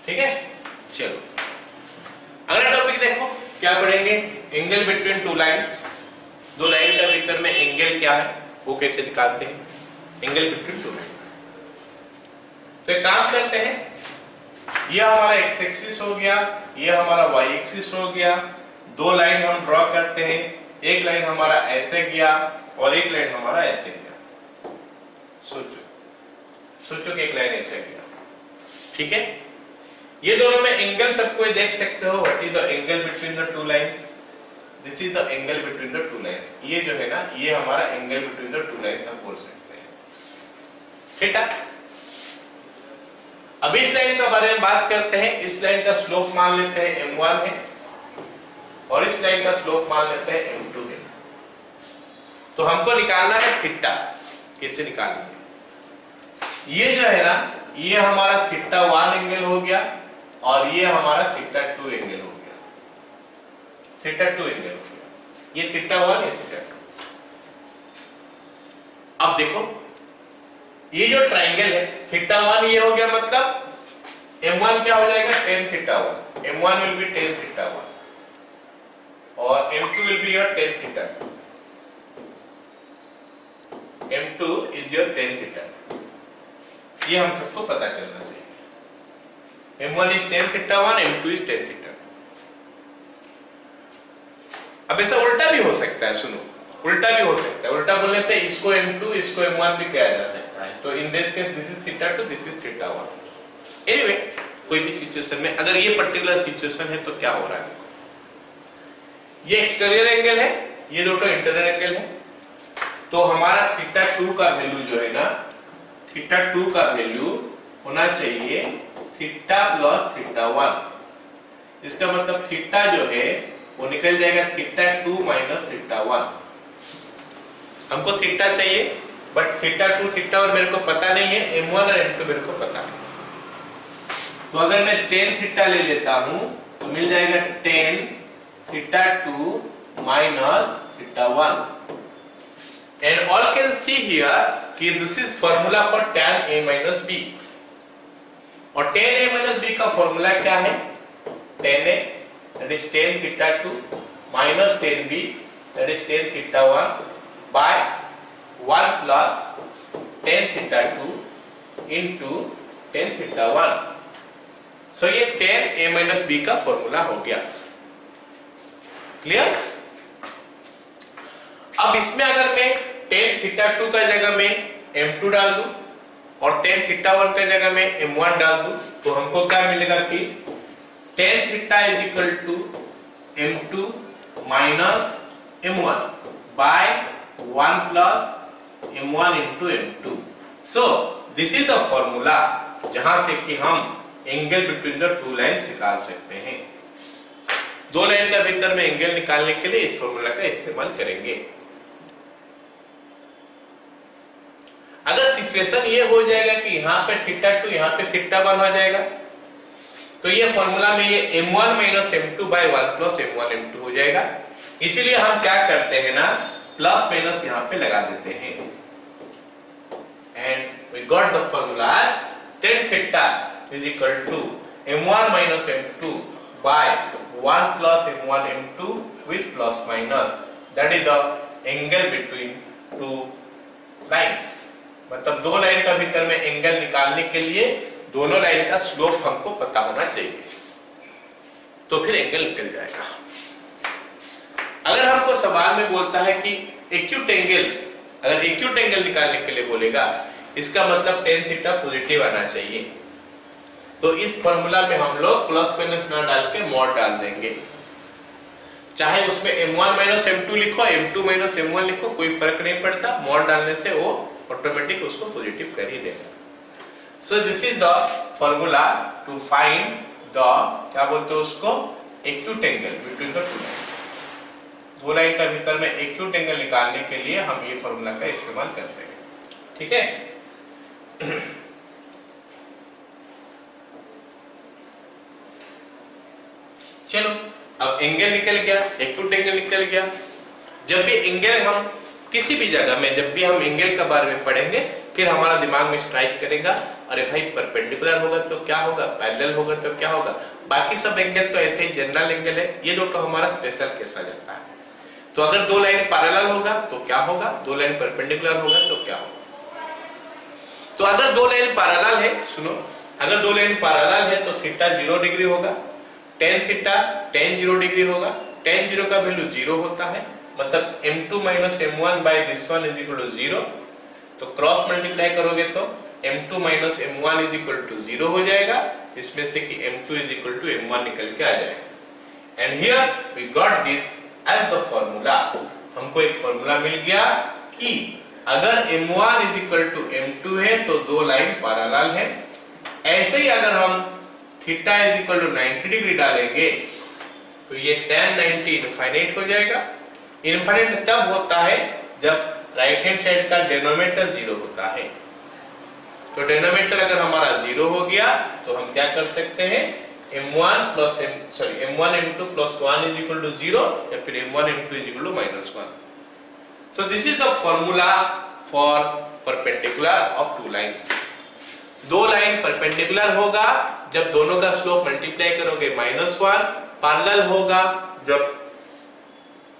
ठीक है, चलो अगला टॉपिक देखो, क्या पढ़ेंगे, एंगल बिटवीन टू लाइंस। दो लाइन के भीतर में एंगल क्या है वो कैसे निकालते हैं, एंगल बिटवीन टू लाइंस। तो एक काम करते हैं, ये हमारा x एक्सिस हो गया, ये हमारा y एक्सिस हो गया, दो लाइन हम ड्रॉ करते हैं, एक लाइन हमारा ऐसे गया और एक लाइन हमारा ऐसे गया। सोचो कि एक लाइन ऐसे गया, ठीक है। ये दोनों में एंगल सबको देख सकते हो, what is the angle between the two lines, this is the angle between the two lines. ये जो है ना, ये हमारा angle between the two lines हम बोल सकते हैं, ठीक है। अब इस लाइन के बारे में बात करते हैं। इस लाइन का स्लोप मान लेते हैं m1 है और इस लाइन का स्लोप मान लेते हैं m2 है। तो हमको निकालना है थीटा। कैसे निकालेंगे, ये जो है ना, ये हमारा θ1 एंगल हो गया और ये हमारा θ2 एंगल हो गया, θ2 एंगल हो गया, ये θ1 ये θ2। अब देखो ये जो ट्रायंगल है θ1 ये हो गया, मतलब m1 क्या हो जाएगा, tan θ1, m1 will be tan θ1 और m2 will be your tan θ2, m2 is your tan θ2। ये हम सबको पता चलना चाहिए, m1 is tan θ1, m2 is tan θ2। अब ऐसा उल्टा भी हो सकता है, सुनो, उल्टा भी हो सकता है। उल्टा बोलने से इसको m2 इसको m1 भी कहा जा सकता है। तो in this case this is θ2, this is θ1। Anyway कोई भी सिचुएशन में अगर ये पर्टिकुलर सिचुएशन है तो क्या हो रहा है, ये एक्सटीरियर एंगल है, ये दोनों इंटीरियर एंगल है। तो हमारा θ2 का वैल्यू जो है ना, θ2 का वैल्यू होना चाहिए θ प्लस θ1। इसका मतलब थीटा जो है वो निकल जाएगा θ2 माइनस θ1। हमको थीटा चाहिए, बट θ2 θ1 मेरे को पता नहीं है, m1 और m2 मेरे को पता है। तो अगर मैं tan थीटा ले लेता हूं तो मिल जाएगा tan θ2 minus θ1। And all can see here कि this is formula for tan a minus b। और tan a minus b का फार्मूला क्या है, tan a that is tan θ2 minus tan b that is tan θ1 by 1 plus tan θ2 into tan θ1। सो ये tan a minus b का formula हो गया। Clear? अब इसमें अगर मैं tan θ2 का जगह में m2 डाल दूं और tan θ1 का जगह में m1 डाल दूं तो हमको क्या मिलेगा कि tan θ is equal to m2 minus m1 by 1 plus m1 into m2। So this is the formula जहां से कि हम angle between the two lines निकाल सकते हैं। दो लाइन का भीतर में एंगल निकालने के लिए इस फॉर्मूला का इस्तेमाल करेंगे। अगर सिचुएशन ये हो जाएगा कि यहाँ पे θ2 यहाँ पे θ1 आ जाएगा तो ये फॉर्मूला में ये m1 minus m2 by 1 plus m1 m2 हो जाएगा। इसीलिए हम क्या करते हैं ना, प्लस माइनस यहाँ पे लगा देते हैं and we got the formula as tan θ is equal to m1 minus m2 by 1 plus m1 m2 with plus minus, that is the angle between two lines. मतलब दो लाइन का भीतर में एंगल निकालने के लिए दोनों लाइन का स्लोप हमको पता होना चाहिए, तो फिर एंगल निकल जाएगा। अगर हमको सवाल में बोलता है कि एक्यूट एंगल, अगर एक्यूट एंगल निकालने के लिए बोलेगा इसका मतलब tan θ पॉजिटिव आना चाहिए, तो इस फॉर्मूला में हम लोग प्लस माइनस ना डाल के मॉड डाल देंगे। चाहे उसमें m1 माइनस m2 लिखो, m2 माइनस m1 लिखो, कोई फर्क नहीं पड़ता, मॉड डालने से वो ऑटोमेटिक उसको पॉजिटिव कर ही देगा। So this is the formula to find the, क्या बोलते हैं उसको, acute angle between the two lines. दो लाइन का भीतर में एक्यूट एंगल निकालने के लिए हम ये फॉर्मूला का इस्तेमाल करते हैं। ठीक है? चलो, अब एंगल निकल गया, एक्यूट एंगल निकल गया। जब भी एंगल हम किसी भी जगह में, जब भी हम एंगल के बारे में पढ़ेंगे, फिर हमारा दिमाग में स्ट्राइक करेगा, अरे भाई परपेंडिकुलर होगा तो क्या होगा, पैरेलल होगा तो क्या होगा। बाकी सब एंगल तो ऐसे ही जनरल एंगल है, ये दो तो हमारा स्पेशल केस आ जाता है। तो अगर दो लाइन पैरेलल होगा तो क्या होगा, दो लाइन परपेंडिकुलर होगा तो क्या होगा। तो अगर दो लाइन पैरेलल है, सुनो, अगर दो लाइन पैरेलल है तो थीटा 0 डिग्री होगा, tan थीटा tan 0 डिग्री होगा, tan 0 का वैल्यू 0 होता है, मतलब m2 minus m1 by this one is equal to 0। तो क्रॉस मल्टीप्लाई करोगे तो m2 minus m1 is equal to 0 हो जाएगा, इसमें से कि m2 is equal to m1 निकल के आ जाएगा। And here we got this as the formula. हमको एक फॉर्मूला मिल गया कि अगर m1 is equal to m2 है तो दो लाइन पैरेलल है। ऐसे ही अगर हम theta is equal to 90 degree डालेंगे तो ये tan 90 इनफाइनाइट हो जाएगा। इनफाइनाइट तब होता है जब राइट हैंड साइड का डिनोमिनेटर 0 होता है। तो डिनोमिनेटर अगर हमारा 0 हो गया तो हम क्या कर सकते हैं, m1 m2 plus 1 is equal to 0 या फिर m1 m2 is equal to -1। So this is the formula for perpendicular of two lines. दो लाइन परपेंडिकुलर होगा जब दोनों का स्लोप मल्टीप्लाई करोगे -1, पैरेलल होगा जब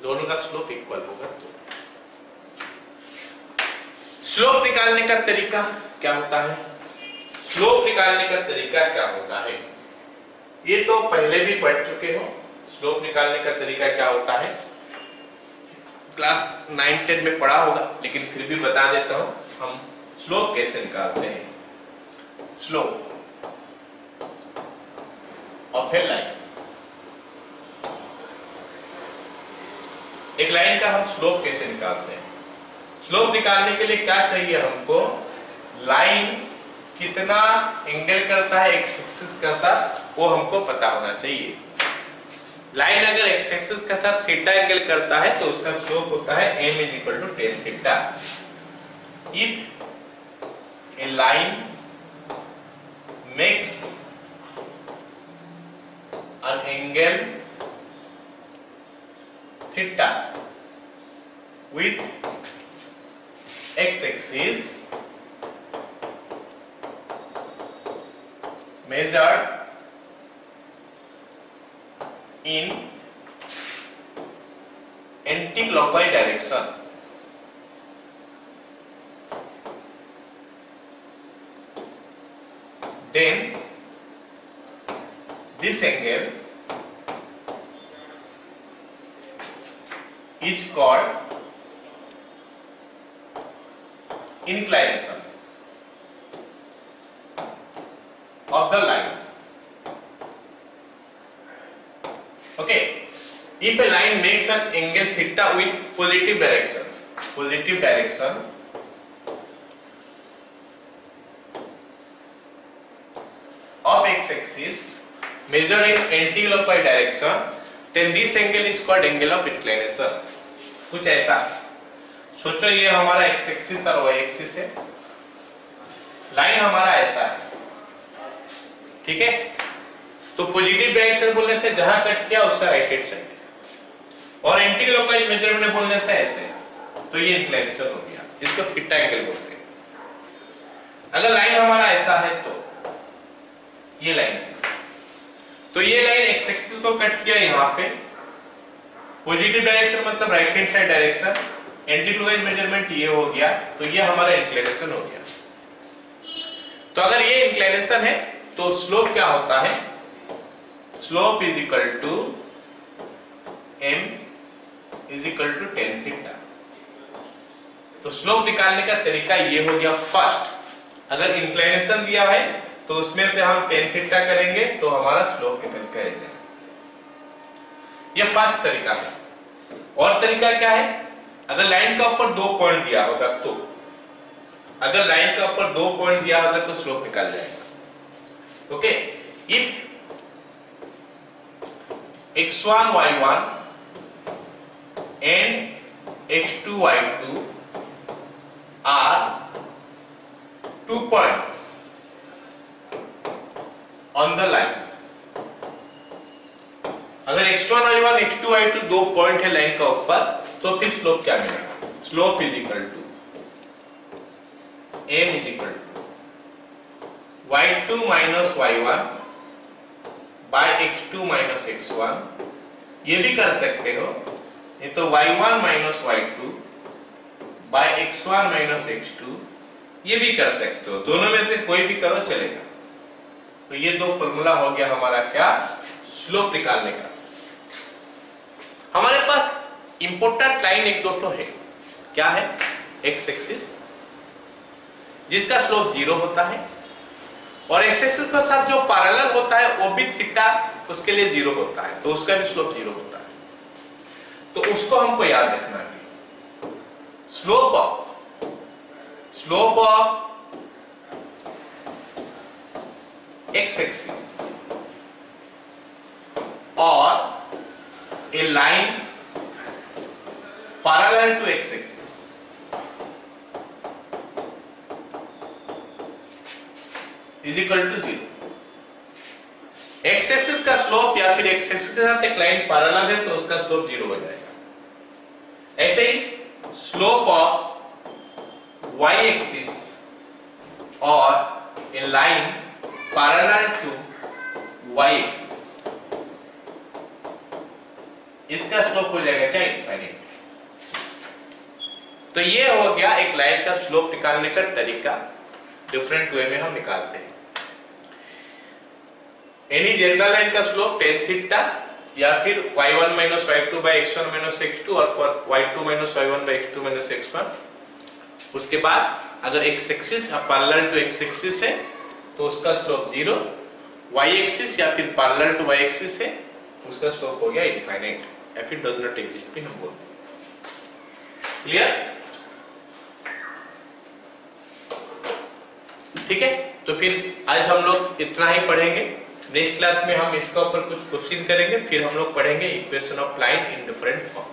दोनों का स्लोप इक्वल होगा। स्लोप निकालने का तरीका क्या होता है, स्लोप निकालने का तरीका क्या होता है, ये तो पहले भी पढ़ चुके हो। स्लोप निकालने का तरीका क्या होता है, क्लास 9-10 में पढ़ा होगा, लेकिन फिर भी बता देता हूं हम स्लोप कैसे निकालते हैं। स्लोप ऑफ ए लाइन, एक लाइन का हम स्लोप कैसे निकालते हैं। स्लोप निकालने के लिए क्या चाहिए हमको, लाइन कितना एंगल करता है एक्स एक्सिस के साथ, वो हमको पता होना चाहिए। लाइन अगर एक्स एक्सिस के साथ थीटा एंगल करता है तो उसका स्लोप होता है m is equal to tan theta. If a line makes an angle theta with x-axis measured in anti-clockwise direction, then this angle is called inclination of the line. Okay, if a line makes an angle theta with positive direction of x-axis measured in anti-clockwise direction, then this angle is called angle of inclination. कुछ ऐसा सोचो, ये हमारा x-axis और y-axis है, line हमारा ऐसा है, ठीक है. तो पॉजिटिव डायरेक्शन बोलने से जहां कट किया उसका राइट हैंड साइड, और एंटी क्लॉकवाइज मेजरमेंट बोलने से ऐसे, तो ये इंक्लिनेशन हो गया, इसको थीटा एंगल बोलते हैं. अगर लाइन हमारा ऐसा है तो ये लाइन, तो ये लाइन एक्स एक्सिस को कट किया यहां पे, पॉजिटिव डायरेक्शन मतलब right hand side direction, anti clockwise measurement ये हो गया, तो ये हमारा इंक्लिनेशन हो गया. तो अगर ये इंक्लिनेशन है तो स्लोप क्या होता है? Slope is equal to m is equal to tan theta. तो स्लोप निकालने का तरीका ये हो गया. फर्स्ट, अगर इंक्लिनेशन दिया है तो उसमें से हम tan थीटा करेंगे तो हमारा स्लोप निकल के आ जाएगा. ये फर्स्ट तरीका है. और तरीका क्या है? अगर लाइन का ऊपर 2 पॉइंट दिया होगा तो, अगर लाइन का ऊपर 2 पॉइंट दिया होगा तो स्लोप निकल जाएगा. Okay, if x1 y1 and x2 y2 are 2 points on the line. अगर x1 y1 x2 y2 2 point है लाइन का ऊपर, तो फिर स्लोप क्या मिलेगा? Slope is equal to m is equal to y2 minus y1 by x2 minus x1. ये भी कर सकते हो, ये तो y1 minus y2 bye x1 minus x2, ये भी कर सकते हो. दोनों में से कोई भी करो चलेगा. तो ये दो फॉर्मूला हो गया हमारा क्या? स्लोप निकालने का. हमारे पास इंपॉर्टेंट लाइन एक दो तो है. क्या है? एक्स एक्सिस जिसका स्लोप 0 होता है, और एक्स एक्सिस के साथ जो पैरेलल होता है वो भी थीटा उसके लिए 0 होता है, तो उसका भी स्लोप 0 होता है. तो उसको हमको याद रखना है. स्लोप ऑफ एक्स एक्सिस और a line parallel to X axis is equal to 0. X axis का स्लोप या फिर एक्स एक्सिस के साथ एक लाइन पैरेलल है तो उसका स्लोप 0 हो जाएगा. ऐसे ही स्लोप ऑफ y एक्सिस और a line parallel to y axis, इसका स्लोप हो जाएगा क्या? इनफाइनाइट. तो ये हो गया एक लाइन का स्लोप निकालने का तरीका. डिफरेंट वे में हम निकालते हैं. एनी जनरल लाइन का स्लोप tan थीटा, या फिर y1 minus y2 bye x1 minus x2, और y2 minus y1 by x2 minus x1. उसके बाद अगर x axis parallel to x axis है तो उसका स्लोप 0, y एक्सिस या फिर पैरेलल टू y एक्सिस है उसका स्लोप हो गया इनफाइनाइट, या फिर डज नॉट एग्जिस्ट भी हम बोलते हैं. क्लियर? ठीक है. तो फिर आज हम लोग इतना ही पढ़ेंगे. नेक्स्ट क्लास में हम इसका ऊपर कुछ क्वेश्चन करेंगे, फिर हम लोग पढ़ेंगे equation of line in different form.